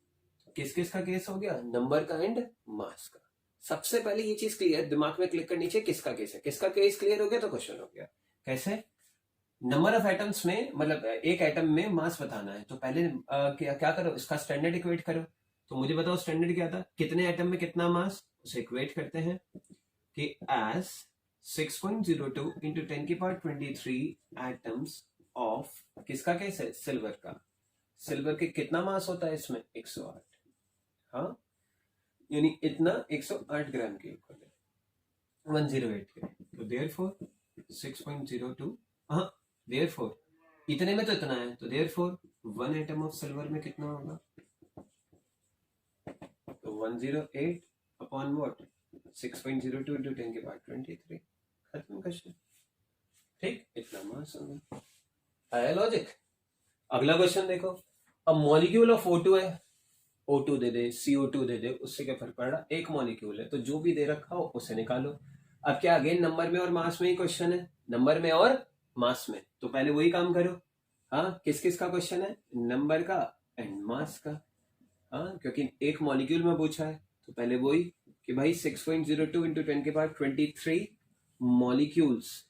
किस किस का केस हो गया, नंबर का एंड मास का। सबसे पहले ये चीज क्लियर, दिमाग में क्लिक करनी चाहिए, किसका केस है, किसका केस क्लियर हो गया तो क्वेश्चन हो गया। कैसे, नंबर ऑफ एटम्स में मतलब एक एटम में मास बताना है, तो पहले क्या करो, इसका स्टैंडर्ड इक्वेट करो। तो मुझे बताओ स्टैंडर्ड क्या था, कितने एटम में कितना मास, उसे इक्वेट करते हैं कि एज 6.02 इंटू 10⁻23 एटम्स ऑफ, किसका केस है, सिल्वर का। सिल्वर के कितना मास होता है इसमें, 108। हाँ, यानी इतना 108 ग्राम के इक्वल है, 108 के। तो देयरफॉर 6.02, हाँ देयरफॉर इतने में तो इतना है, तो देयरफॉर 1 एटम ऑफ सिल्वर में कितना होगा, तो 108 अपॉन व्हाट, 6.02 इंटू 10⁻23, खत्म क्वेश्चन। ठीक, इतना मास होगा, आया लॉजिक। अगला क्वेश्चन देखो, अब मॉलिक्यूल ऑफ O2 है, O2 दे दे, CO2 दे दे, उससे क्या फर्क पड़ रहा, एक मॉलिक्यूल है, तो जो भी दे रखा हो उसे निकालो। अब क्या अगेन नंबर में और मास में ही क्वेश्चन है, नंबर में और मास में, तो पहले वही काम करो। हाँ, किस किस का क्वेश्चन है, नंबर का एंड मास का। हाँ, क्योंकि एक मॉलिक्यूल में पूछा है, तो पहले वही कि भाई 6.02 इंटू 10⁻23 मॉलिक्यूल्स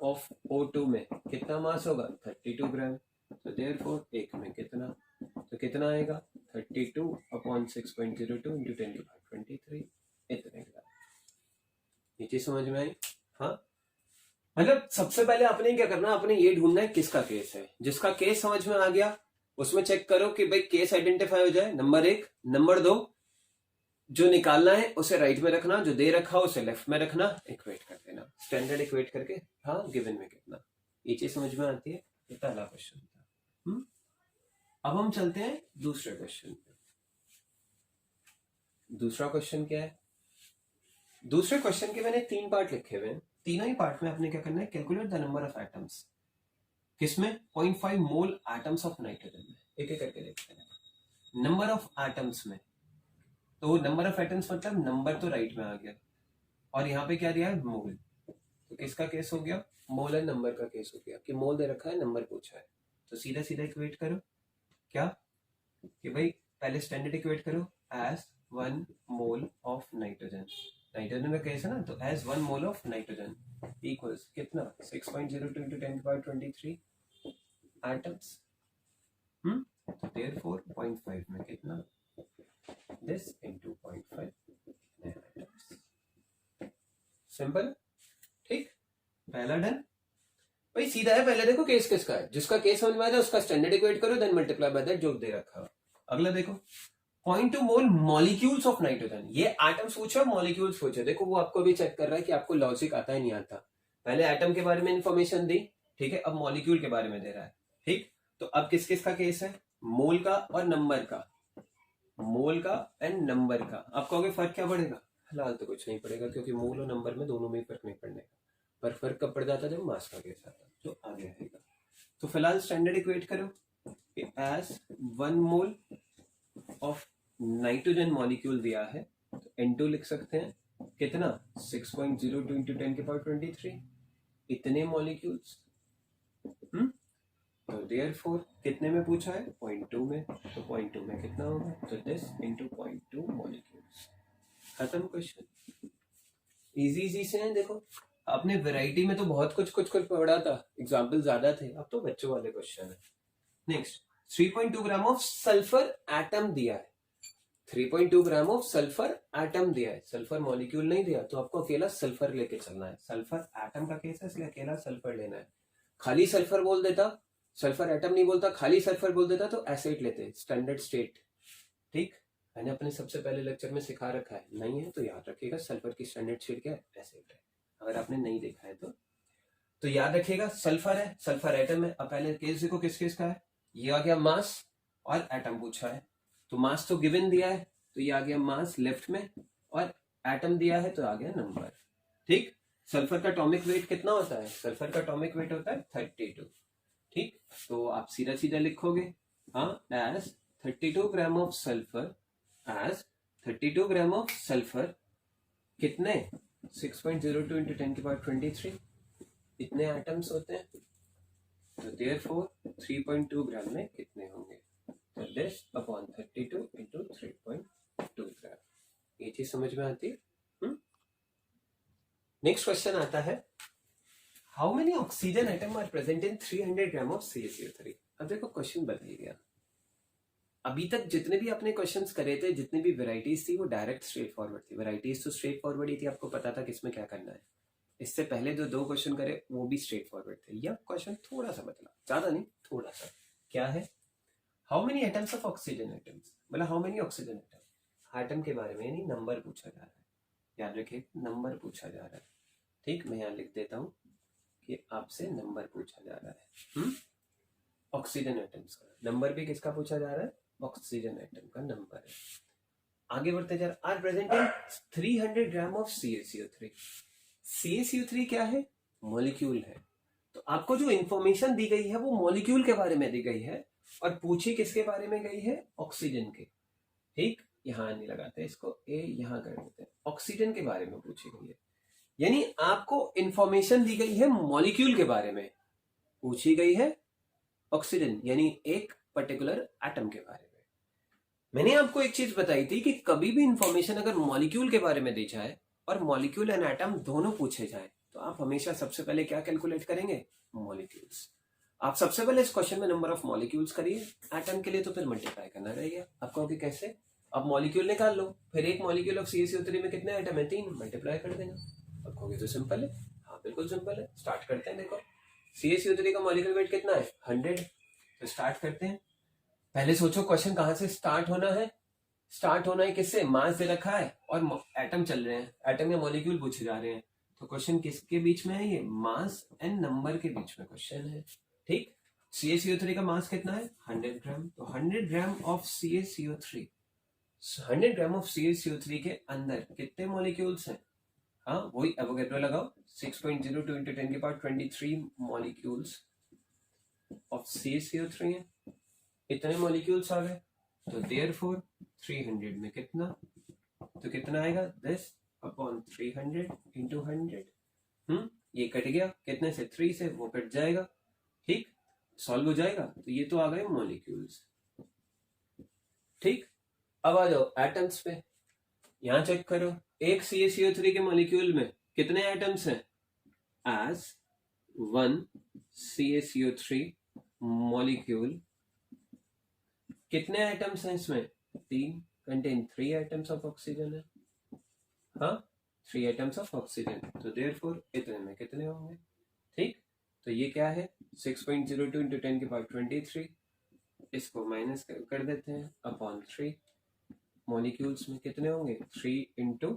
ऑफ O2 में कितना मास होगा, 32 ग्राम। तो देयरफॉर एक में कितना, तो कितना आएगा, 32 अपॉन 6.02 इंटू 10⁻23, इतने ग्राम। ये चीज समझ में आई। हाँ, मतलब सबसे पहले आपने क्या करना, आपने ये ढूंढना है किसका केस है। जिसका केस समझ में आ गया उसमें चेक करो कि भाई केस आइडेंटिफाई हो जाए, नंबर 1। नंबर 2, जो निकालना है उसे राइट में रखना, जो दे रखा हो उसे लेफ्ट में रखना, इक्वेट कर देना, स्टैंडर्ड इक्वेट करके। हाँ, गिवन में कितना, ये चीज समझ में आती है। ये पहला क्वेश्चन था। अब हम चलते हैं दूसरे क्वेश्चन पे। दूसरा क्वेश्चन क्या है, दूसरे क्वेश्चन के मैंने 3 पार्ट लिखे हुए हैं, तीनों ही पार्ट में आपने क्या करना है, calculate the number of atoms, किसमें 0.5 मोल एटम्स ऑफ नाइट्रोजन में। एक एक करके देखते हैं, नंबर ऑफ एटम्स में तो नंबर ऑफ एटम्स मतलब नंबर तो राइट में आ गया, और यहाँ पे क्या दिया है, मोल। तो किसका केस हो गया, मोल एंड नंबर का केस हो गया, कि मोल दे रखा है, नंबर पूछा है। तो सीधा सीधा इक्वेट करो क्या, कि भाई पहले स्टैंडर्ड इक्वेट करो as 1 mole of nitrogen, nitrogen का केस है ना, तो as 1 mole of nitrogen equals कितना 6.02 into 10 power 23 एटम्स। तो देयरफॉर 0.5 में कितना, दिस इनटू 0.5 एटम्स। सिंपल, ठीक, पहला डन। भाई सीधा है, पहले देखो केस किसका है, जिसका केस समझ में आया उसका स्टैंडर्ड इक्वेट करो, देन मल्टीप्लाई बाय दैट जो दे रखा। अगला देखो 0.2 मोल मॉलिक्यूल्स ऑफ नाइट्रोजन, ये एटम्स पूछा, मॉलिक्यूल्स पूछे। देखो वो आपको भी चेक कर रहा है कि आपको लॉजिक आता है नहीं आता। पहले एटम के बारे में इंफॉर्मेशन दी, ठीक है, अब मॉलिक्यूल के बारे में दे रहा है, ठीक। तो अब किस किस का केस है, मोल का और नंबर का, मोल का एंड नंबर का। आपको आगे फर्क क्या पड़ेगा, फिलहाल तो कुछ नहीं पड़ेगा, क्योंकि मोल और नंबर में दोनों में फर्क नहीं पड़ने का, पर फर्क कब पड़ जाता है, जब मास का केस आता है, जो आगे आएगा। तो फिलहाल स्टैंडर्ड इक्वेट करो as 1 mole of nitrogen molecule दिया है, तो N2 लिख सकते हैं कितना 6.02 into 10 की पावर 23 इतने मॉलिक्यूल्स। तो देयरफॉर कितने में पूछा है, 0.2 में, तो 0.2 में कितना होगा, तो दिस इनटू 0.2 मॉलिक्यूल्स। खत्म क्वेश्चन, इजी इजी से हैं। देखो आपने वैरायटी में तो बहुत कुछ कुछ कुछ पढ़ा था, एग्जाम्पल ज्यादा थे, अब तो बच्चों वाले क्वेश्चन है। Next 3.2 gram of sulphur atom दिया है, 3.2 ग्राम ऑफ सल्फर एटम दिया है, सल्फर मॉलिक्यूल नहीं दिया, तो आपको अकेला सल्फर लेके चलना है। सल्फर एटम का केस है, इसलिए अकेला सल्फर लेना है। खाली सल्फर बोल देता, सल्फर एटम नहीं बोलता, खाली सल्फर बोल देता तो एसिड लेते, स्टैंडर्ड स्टेट, ठीक। मैंने अपने सबसे पहले लेक्चर में सिखा रखा है, नहीं है तो याद रखिएगा, सल्फर की स्टैंडर्ड स्टेट क्या है, एसिड है, अगर आपने नहीं देखा है तो याद रखिएगा। सल्फर है, सल्फर एटम है। अब पहले केस देखो किस केस का है, ये आ गया मास और एटम पूछा है, तो मास तो गिवन दिया है, तो ये आ गया मास लेफ्ट में, और एटम दिया है तो आ गया नंबर, ठीक। सल्फर का एटॉमिक वेट कितना होता है, सल्फर का एटॉमिक वेट होता है 32, ठीक। तो आप सीधा सीधा लिखोगे हाँ as 32 gram of sulphur, as 32 gram of sulphur कितने 6.02 into 10 की पावर 23 इतने एटम्स होते हैं, तो देयरफॉर 3.2 ग्राम में कितने होंगे, तो दिस अपॉन 32 into 3.2 ग्राम। ये चीज समझ में आती है। नेक्स्ट क्वेश्चन आता है, how many oxygen atom are present in 300 gram of CaCO3। अब देखो क्वेश्चन बदल गया, अभी तक जितने भी आपने क्वेश्चंस करे थे, जितनी भी वेराइटीज थी वो डायरेक्ट स्ट्रेट फॉरवर्ड थी, वेराइटीज तो स्ट्रेट फॉरवर्ड ही थी, आपको पता था किसमें क्या करना है। इससे पहले जो 2 क्वेश्चन करे वो भी स्ट्रेट फॉरवर्ड थे, या क्वेश्चन थोड़ा सा बदला, ज्यादा नहीं थोड़ा सा। क्या है, how many atoms of oxygen atoms, मतलब how many oxygen atom, atom के बारे में यानी नंबर पूछा जा रहा है, याद रखिए नंबर पूछा जा रहा है, ठीक। मैं यहाँ लिख देता हूँ कि आपसे नंबर पूछा जा रहा है, ऑक्सीजन एटम्स का नंबर भी किसका पूछा जा रहा है, ऑक्सीजन एटम का नंबर है। आगे बढ़ते जा रहा, are present in 300 gram of CaCO3। CaCO3 क्या है, मॉलिक्यूल है, तो आपको जो इंफॉर्मेशन दी गई है वो मॉलिक्यूल के बारे में दी गई है, और पूछी किसके बारे में गई है, ऑक्सीजन के, ठीक। यहां नहीं लगाते इसको, ए यहां कर देते हैं, ऑक्सीजन के बारे में पूछी गई है, यानी आपको इंफॉर्मेशन दी गई है मॉलिक्यूल के बारे में, पूछी गई है ऑक्सीजन यानी एक पर्टिकुलर एटम के बारे में। मैंने आपको एक चीज बताई थी कि कभी भी इंफॉर्मेशन अगर मॉलिक्यूल के बारे में दी जाए और मॉलिक्यूल एंड एटम दोनों पूछे जाए, तो आप हमेशा सबसे पहले क्या कैलकुलेट करेंगे, मॉलिक्यूल्स। आप सबसे पहले इस क्वेश्चन में नंबर ऑफ मॉलिक्यूल्स करिए, एटम के लिए तो फिर मल्टीप्लाई करना रहेगा। आप कहोगे कैसे, आप मॉलिक्यूल निकाल लो, फिर एक मॉलिक्यूल ऑफ CaCO3 में कितने एटम है, 3, मल्टीप्लाई कर देना। आप कहोगे तो सिंपल है, हाँ बिल्कुल सिंपल है, स्टार्ट करते हैं। देखो CaCO3 का मॉलिक्यूल वेट कितना है, 100, तो स्टार्ट करते हैं। पहले सोचो क्वेश्चन कहां से स्टार्ट होना है, स्टार्ट होना है किससे, मास दे रखा है और एटम चल रहे हैं, एटम या मॉलिक्यूल पूछे जा रहे हैं, तो क्वेश्चन किसके बीच में है, ये मास एंड नंबर के बीच में क्वेश्चन है, ठीक। CaCO3 का मास कितना है, 100 ग्राम, तो 100 ग्राम of CaCO3, 100 gram of CaCO3 के अंदर कितने मॉलिक्यूल्स हैं, हाँ वही एवोगैड्रो लगाओ, 6.02 into 10 की पावर 23 मॉलिक्यूल्स ऑफ CaCO3 है, इतने मॉलिक्यूल्स आ गए, तो देयरफॉर 300 में कितना तो कितना आएगा, दिस अपॉन 300 इंटू 100। ये कट गया, कितने से, 3 से, वो कट जाएगा, ठीक, सॉल्व हो जाएगा। तो ये तो आ गए मॉलिक्यूल्स, ठीक। अब आ जाओ एटम्स पे, यहां चेक करो, एक CaCO3 के मॉलिक्यूल में कितने एटम्स हैं, एज 1 CaCO3 मॉलिक्यूल कितने एटम्स हैं इसमें, 3, कंटेन 3 एटम्स ऑफ ऑक्सीजन है, हाँ 3 एटम्स ऑफ ऑक्सीजन, तो देयरफॉर इतने में कितने होंगे, ठीक। तो ये क्या है, 6.02 इंटू 10 की पावर 23, इसको माइनस कर देते हैं अपॉन 3, मॉलिक्यूल्स में कितने होंगे, 3 इंटू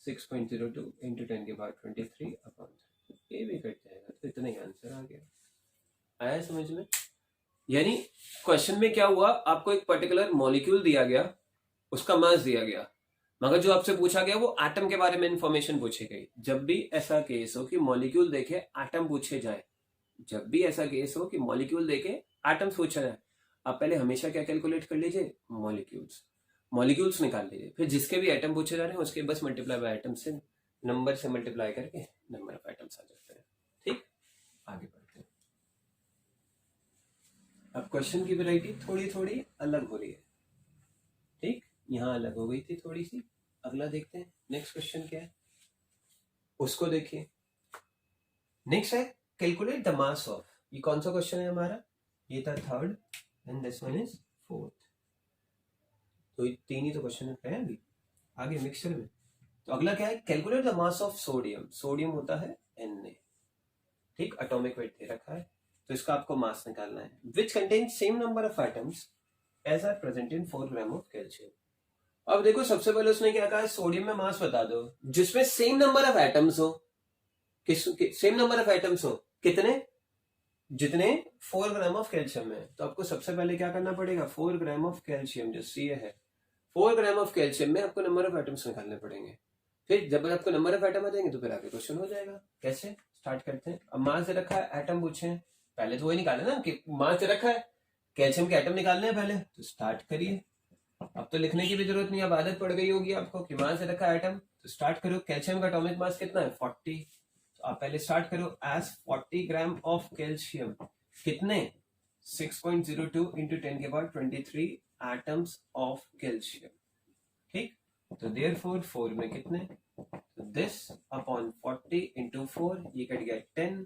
6.02 इंटू 10 की पावर 23 अपॉन 3, ये भी कट जाएगा, तो इतना ही आंसर आ गया। आया समझ में? यानी क्वेश्चन में क्या हुआ, आपको एक पर्टिकुलर मॉलिक्यूल दिया गया, उसका मास दिया गया, मगर जो आपसे पूछा गया वो एटम के बारे में इंफॉर्मेशन पूछी गई। जब भी ऐसा केस हो कि मॉलिक्यूल देखे एटम पूछे जाए, जब भी ऐसा केस हो कि मॉलिक्यूल देखे एटम्स पूछा जाए, आप पहले हमेशा क्या कैलकुलेट कर लीजिए, मॉलिक्यूल्स निकाल लीजिए, फिर जिसके भी एटम पूछे जा रहे हैं उसके बस मल्टीप्लाई बाय एटम से, नंबर से मल्टीप्लाई करके नंबर ऑफ एटम्स आ जाते हैं, ठीक। आगे बढ़ते हैं। अब क्वेश्चन की वैरायटी थोड़ी थोड़ी अलग हो रही है, ठीक, यहां अलग हो गई थी थोड़ी सी। अगला देखते हैं, नेक्स्ट क्वेश्चन क्या है, उसको देखिए। नेक्स्ट है कैलकुलेट द मास ऑफ, ये कौन सा क्वेश्चन है हमारा, ये था third and this one is fourth, तो ये 3 ही तो क्वेश्चन है अभी, आगे मिक्सचर में। तो अगला क्या है, calculate the mass of sodium, sodium होता है Na, ठीक, एटॉमिक वेट दे रखा है, तो इसका आपको मास निकालना है, which contain same number of atoms as are present in 4 gram of calcium. अब देखो सबसे पहले उसने क्या कहा है, सोडियम में मास बता दो जिसमें सेम नंबर ऑफ एटम्स हो, सेम नंबर ऑफ एटम्स हो, कितने, जितने 4 ग्राम ऑफ कैल्शियम में। तो आपको सबसे पहले क्या करना पड़ेगा, 4 ग्राम ऑफ कैल्शियम जो सी है, 4 ग्राम ऑफ कैल्शियम में आपको नंबर ऑफ एटम्स निकालने पड़ेंगे। फिर जब आपको नंबर ऑफ एटम आ जाएंगे तो फिर आगे क्वेश्चन हो जाएगा। कैसे, स्टार्ट करते हैं। अब मास दे रखा है, एटम पूछे हैं, पहले तो वही निकाले ना कि मास दे रखा है, कैल्शियम के एटम निकालने हैं पहले, तो स्टार्ट करिए। अब तो लिखने की भी जरूरत नहीं, अब आदत पड़ गई होगी आपको कि मास दे रखा है एटम, तो स्टार्ट करो। कैल्शियम का एटॉमिक मास कितना है, 40, तो आप पहले स्टार्ट करो, एज 40 ग्राम ऑफ कैल्शियम, कितने, 6.02 इंटू 10 के पावर 23 एटम्स ऑफ कैल्शियम, ठीक। तो देयरफॉर 4 में कितने, तो दिस अपॉन 40 इंटू 4, ये कट गया 10,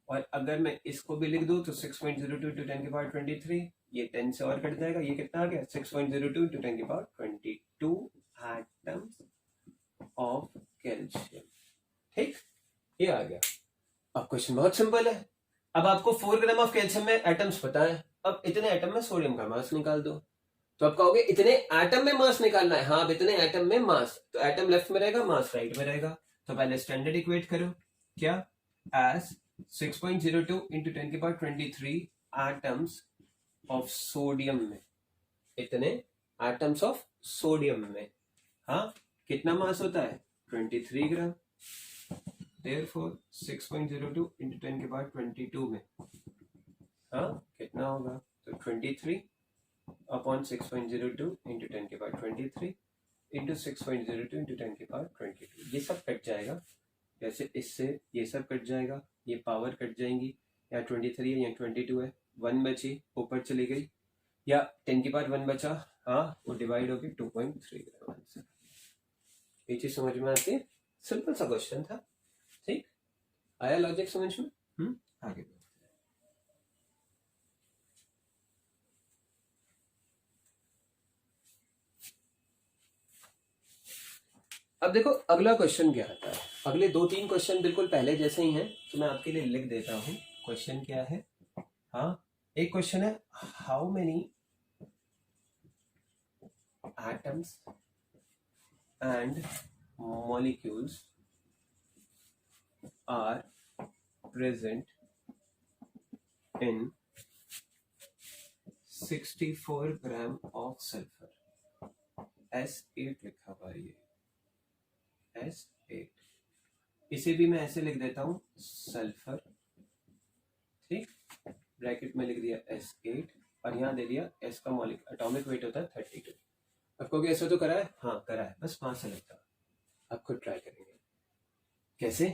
और अगर मैं इसको भी लिख दूं तो 6.02 इंटू 10 की पावर 23, ये 10 से और कट जाएगा, ये कितना आ गया, 6.02 इंटू 10 की पावर 22 एटम्स ऑफ कैल्शियम, ठीक, ये आ गया। अब क्वेश्चन बहुत सिंपल है, अब आपको 4 ग्राम ऑफ कैल्शियम में एटम्स पता है, अब इतने एटम में सोडियम का मास निकाल दो। तो आप कहोगे इतने एटम में मास निकालना है, हाँ अब इतने एटम में मास, तो एटम लेफ्ट में रहेगा, मास राइट में रहेगा। तो पहले स्टैंडर्ड इक्वेट करो, क्या, एज 6.02 इंटू 10 की पावर 23 एटम्स ऑफ सोडियम में, इतने एटम्स ऑफ सोडियम में, हाँ कितना मास होता है, 23 ग्राम, देयरफॉर 6.02 इंटू 10 की पावर 22 में, हाँ कितना होगा, तो 23 अपॉन 6.02 इंटू 10 की पावर 23 इंटू 6.02 इंटू 10 की पावर 22, ये सब कट जाएगा, जैसे इससे ये सब कट जाएगा, ये पावर कट जाएंगी, या 23 है या 22 है, 1 बची ऊपर चली गई, या 10 की पावर 1 बचा, हाँ वो डिवाइड होगी 2.3 ग्राम आंसर। ये चीज समझ में आती है, सिंपल सा क्वेश्चन था, ठीक, आया लॉजिक समझ में, आगे अब देखो अगला क्वेश्चन क्या आता है। अगले 2-3 क्वेश्चन बिल्कुल पहले जैसे ही हैं, तो मैं आपके लिए लिख देता हूं। क्वेश्चन क्या है, हाँ एक क्वेश्चन है, how many atoms and molecules are present in 64 gram of sulphur, S8 लिखा हुआ है, ये S8, इसे भी मैं ऐसे लिख देता हूं, सल्फर, ठीक, ब्रैकेट में लिख दिया S8, और यहां दे दिया S का मॉलिक्यूल एटॉमिक वेट होता है 32, आपको कैसे तो करा है? हाँ करा है, बस मास अलग था। आप खुद ट्राई करेंगे। कैसे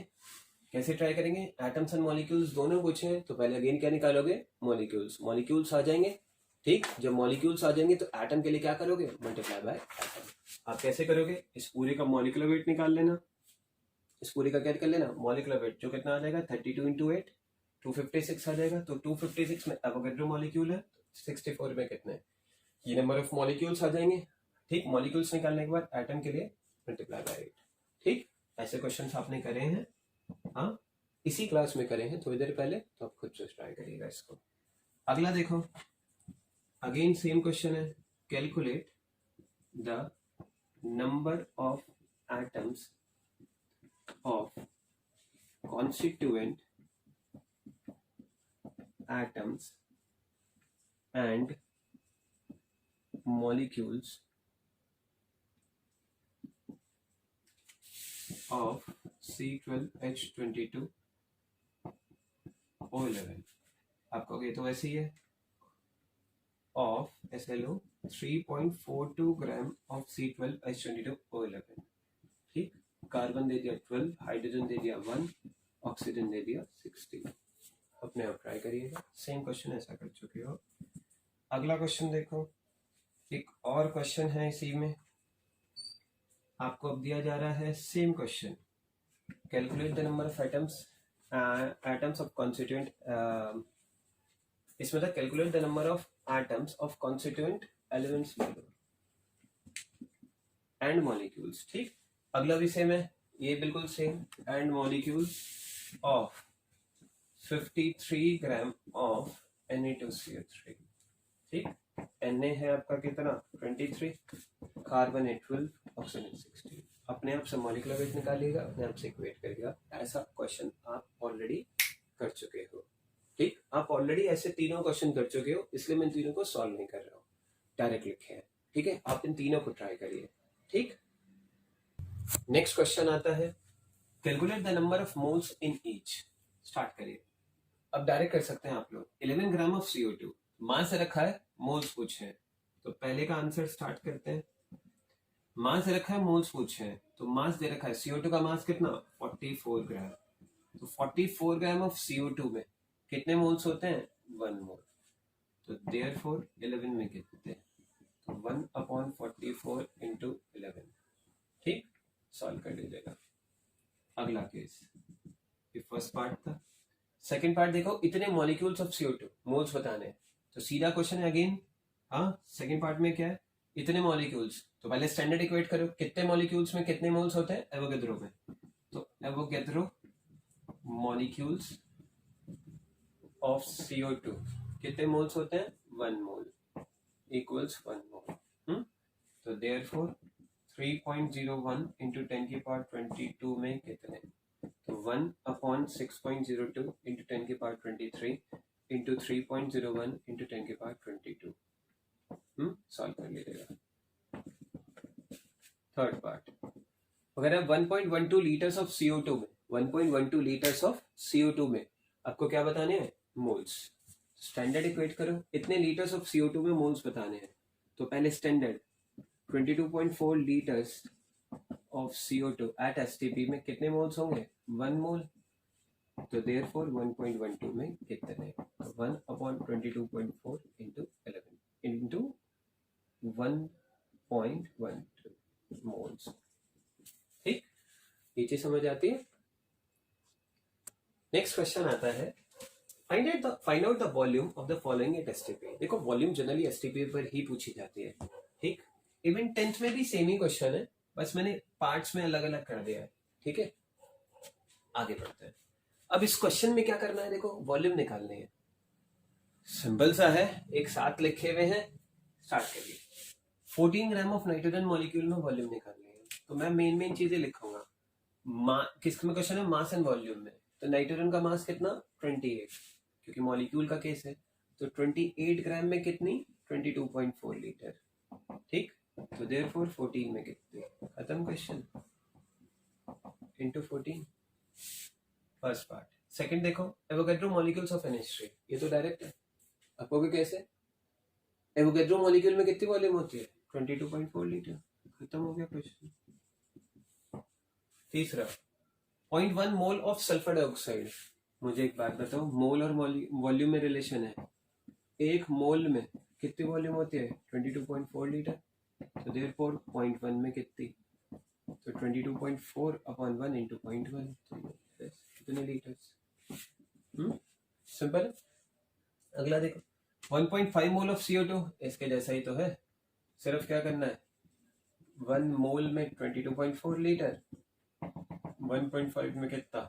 कैसे ट्राई करेंगे? एटम्स एंड मॉलिक्यूल्स दोनों पूछे हैं, तो पहले अगेन क्या निकालोगे? मॉलिक्यूल्स। मॉलिक्यूल्स आ जाएंगे, ठीक। जब मॉलिक्यूल्स आ जाएंगे तो एटम के लिए क्या करोगे? Multiply by atom. आप कैसे करोगे? इस पूरे का मॉलिक्यूलर वेट निकाल लेना। इस पूरे का क्या कर लेना? मॉलिक्यूलर वेट, जो कितना आ जाएगा? 32 इंटू 8, 256 आ जाएगा। तो 256 में एवोगैड्रो मॉलिक्यूल है, 64 में कितने? ये नंबर ऑफ मॉलिक्यूल्स आ जाएंगे, ठीक। मॉलिक्यूल्स निकालने के बाद एटम के लिए मल्टीप्लाई बाय 8, ठीक। ऐसे क्वेश्चंस आपने करे हैं, हाँ, इसी क्लास में करे हैं थोड़ी देर पहले, तो आप खुद से ट्राई करिएगा इसको। अगला देखो, अगेन सेम क्वेश्चन है। Calculate the number of atoms of constituent atoms and molecules of C12H22O11। आपका ये तो वैसे ही है, of SLO 3.42 gram of C12H22O11, ठीक। कार्बन दे दिया 12, हाइड्रोजन दे दिया 1, ऑक्सीजन दे दिया 16। अपने आप ट्राई करिएगा, सेम क्वेश्चन ऐसा कर चुके हो। अगला क्वेश्चन देखो, एक और क्वेश्चन है इसी में, आपको अब दिया जा रहा है same question. Calculate the number of atoms of constituent, इसमें था calculate the number of atoms of constituent elements and molecules, ठीक। अगला भी सेम है, ये बिल्कुल same, and molecules of 53 gram of Na2CO3, ठीक। Na है आपका कितना? 23, कार्बन है 12, ऑक्सीजन 16। अपने आप से मॉलिक्यूलर वेट निकालिएगा, अपने आप से इक्वेट करिएगा। ऐसा क्वेश्चन आप ऑलरेडी कर चुके हो, ठीक। आप ऑलरेडी ऐसे तीनों क्वेश्चन कर चुके हो, इसलिए मैं तीनों को सॉल्व नहीं कर रहा हूँ, डायरेक्ट लिखे हैं, ठीक है। आप इन तीनों को ट्राई करिए, ठीक। नेक्स्ट क्वेश्चन आता है, calculate the number of moles in each. Start करिए। अब डायरेक्ट कर सकते हैं आप लोग। 11 ग्राम ऑफ CO2 मास रखा है, मोल्स पूछे हैं, तो पहले का आंसर स्टार्ट करते हैं। मास रखा है, मोल्स पूछे हैं, तो मास दे रखा है CO2 का मास कितना? 44 ग्राम। तो 44 ग्राम ऑफ CO2 में कितने मोल्स होते हैं? 1 मोल। तो देयरफॉर 11 में कितने? तो 1/44 इंटू 11, ठीक। सॉल्व कर लीजिएगा। अगला केस, ये फर्स्ट पार्ट था। सेकेंड पार्ट देखो, इतने मॉलिक्यूल्स ऑफ CO2 मोल्स बताने हैं, तो सीधा क्वेश्चन है अगेन। हाँ, सेकेंड पार्ट में क्या है? इतने मॉलिक्यूल्स, तो पहले स्टैंडर्ड इक्वेट करो, कितने मॉलिक्यूल्स में कितने मोल्स होते हैं एवोगैड्रो में। तो एवोगैड्रो मॉलिक्यूल्स ऑफ CO2 कितने मोल्स होते हैं? 1 मोल इक्वल्स 1 मोल। तो देयरफॉर 3.01 इंटू 10⁻22 में कितने? तो 1/6.02 इंटू 10⁻23 इंटू 3.01 इंटू 10⁻22। सॉल्व कर लीजिएगा। थर्ड पार्ट, अगर आप 1.12 लीटर्स ऑफ CO2 में 1.12 लीटर्स ऑफ CO2 में आपको क्या बताने हैं? मोल्स। स्टैंडर्ड इक्वेट करो, इतने लीटर्स ऑफ CO2 में मोल्स बताने हैं, तो पहले standard 22.4 litres of CO2 at STP में कितने मोल्स होंगे? 1 मोल। तो देयरफॉर 1.12 में कितने? 1/22.4 इंटू 11 इंटू 1.12 मोल्स, ठीक। ये चीज समझ आती है। नेक्स्ट क्वेश्चन आता है, find out the volume of the following at STP। देखो वॉल्यूम जनरली STP पर ही पूछी जाती है, ठीक। इवन 10th में भी सेम ही क्वेश्चन है, बस मैंने पार्ट्स में अलग अलग कर दिया है, ठीक है। आगे बढ़ते हैं। अब इस क्वेश्चन में क्या करना है? देखो वॉल्यूम निकालने है, सिंपल सा है, एक साथ लिखे हुए हैं। स्टार्ट करिए। 14 ग्राम ऑफ नाइट्रोजन मॉलिक्यूल में वॉल्यूम निकालने है, तो मैं मेन चीजें लिखूंगा। किस में क्वेश्चन है? मास एंड वॉल्यूम में। तो नाइट्रोजन का मास कितना? 28, क्योंकि मॉलिक्यूल का केस है। तो 28 ग्राम में कितनी? 22.4 लीटर, ठीक। तो देयरफॉर 14 में कितने? खत्म question, into 14। First part. Second देखो, एवोगैड्रो मॉलिक्यूल्स ऑफ NH3, ये तो डायरेक्ट है। आपको कैसे? एवोगैड्रो मॉलिक्यूल में कितनी वॉल्यूम होती है? 22.4 लीटर, खत्म हो गया क्वेश्चन। तीसरा, 0.1 मोल ऑफ सल्फर डाइऑक्साइड। मुझे एक बात बताओ, मोल और वॉल्यूम में रिलेशन है। एक मोल में कितनी वॉल्यूम होती है? 22.4 लीटर। तो देयरफॉर 0.1 में कितनी? तो 22.4 अपॉन 1 इंटू 0.1, तो कितने लीटर्स? सिंपल है। अगला देखो, 1.5 मोल ऑफ CO2, इसके जैसा ही तो है, सिर्फ क्या करना है, 1 मोल में 22.4 लीटर, 1.5 में कितना?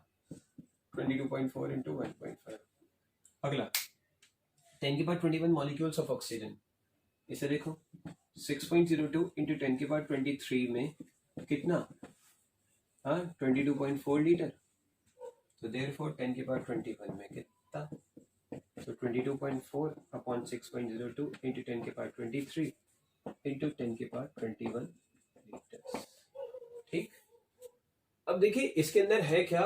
22.4 इंटू 1.5। अगला, 10 की पावर 21 मॉलिक्यूल्स ऑफ ऑक्सीजन। इसे देखो, 6.02 इंटू 10 की पावर 23 में कितना? 22.4 लीटर। तो देयरफॉर 10 की पावर 21 में कितना? तो 22.4 अपॉन 6.02 इंटू 10 की पावर 23 इंटू 10 की पावर 21 लीटर। ठीक, अब देखिए इसके अंदर है क्या,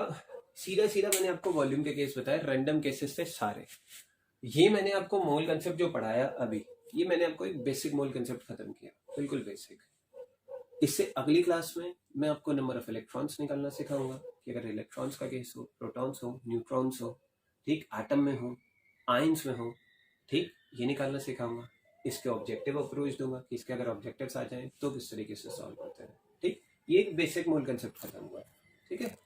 सीधा सीधा मैंने आपको वॉल्यूम के केस बताया, रैंडम केसेस थे सारे। ये मैंने आपको मोल कंसेप्ट जो पढ़ाया अभी, ये मैंने आपको एक बेसिक मोल कंसेप्ट खत्म किया, बिल्कुल बेसिक। इससे अगली क्लास में मैं आपको नंबर ऑफ इलेक्ट्रॉन्स निकालना सिखाऊंगा कि अगर इलेक्ट्रॉन्स का केस हो, प्रोटॉन्स हो, न्यूट्रॉन्स हो, ठीक, एटम में हो, आयंस में हो, ठीक, ये निकालना सिखाऊंगा। इसके ऑब्जेक्टिव अप्रोच दूंगा कि इसके अगर ऑब्जेक्टिव्स आ जाएं तो किस तरीके से सॉल्व करते हैं। ठीक, ये एक बेसिक मोल कंसेप्ट खत्म हुआ है। ठीक है।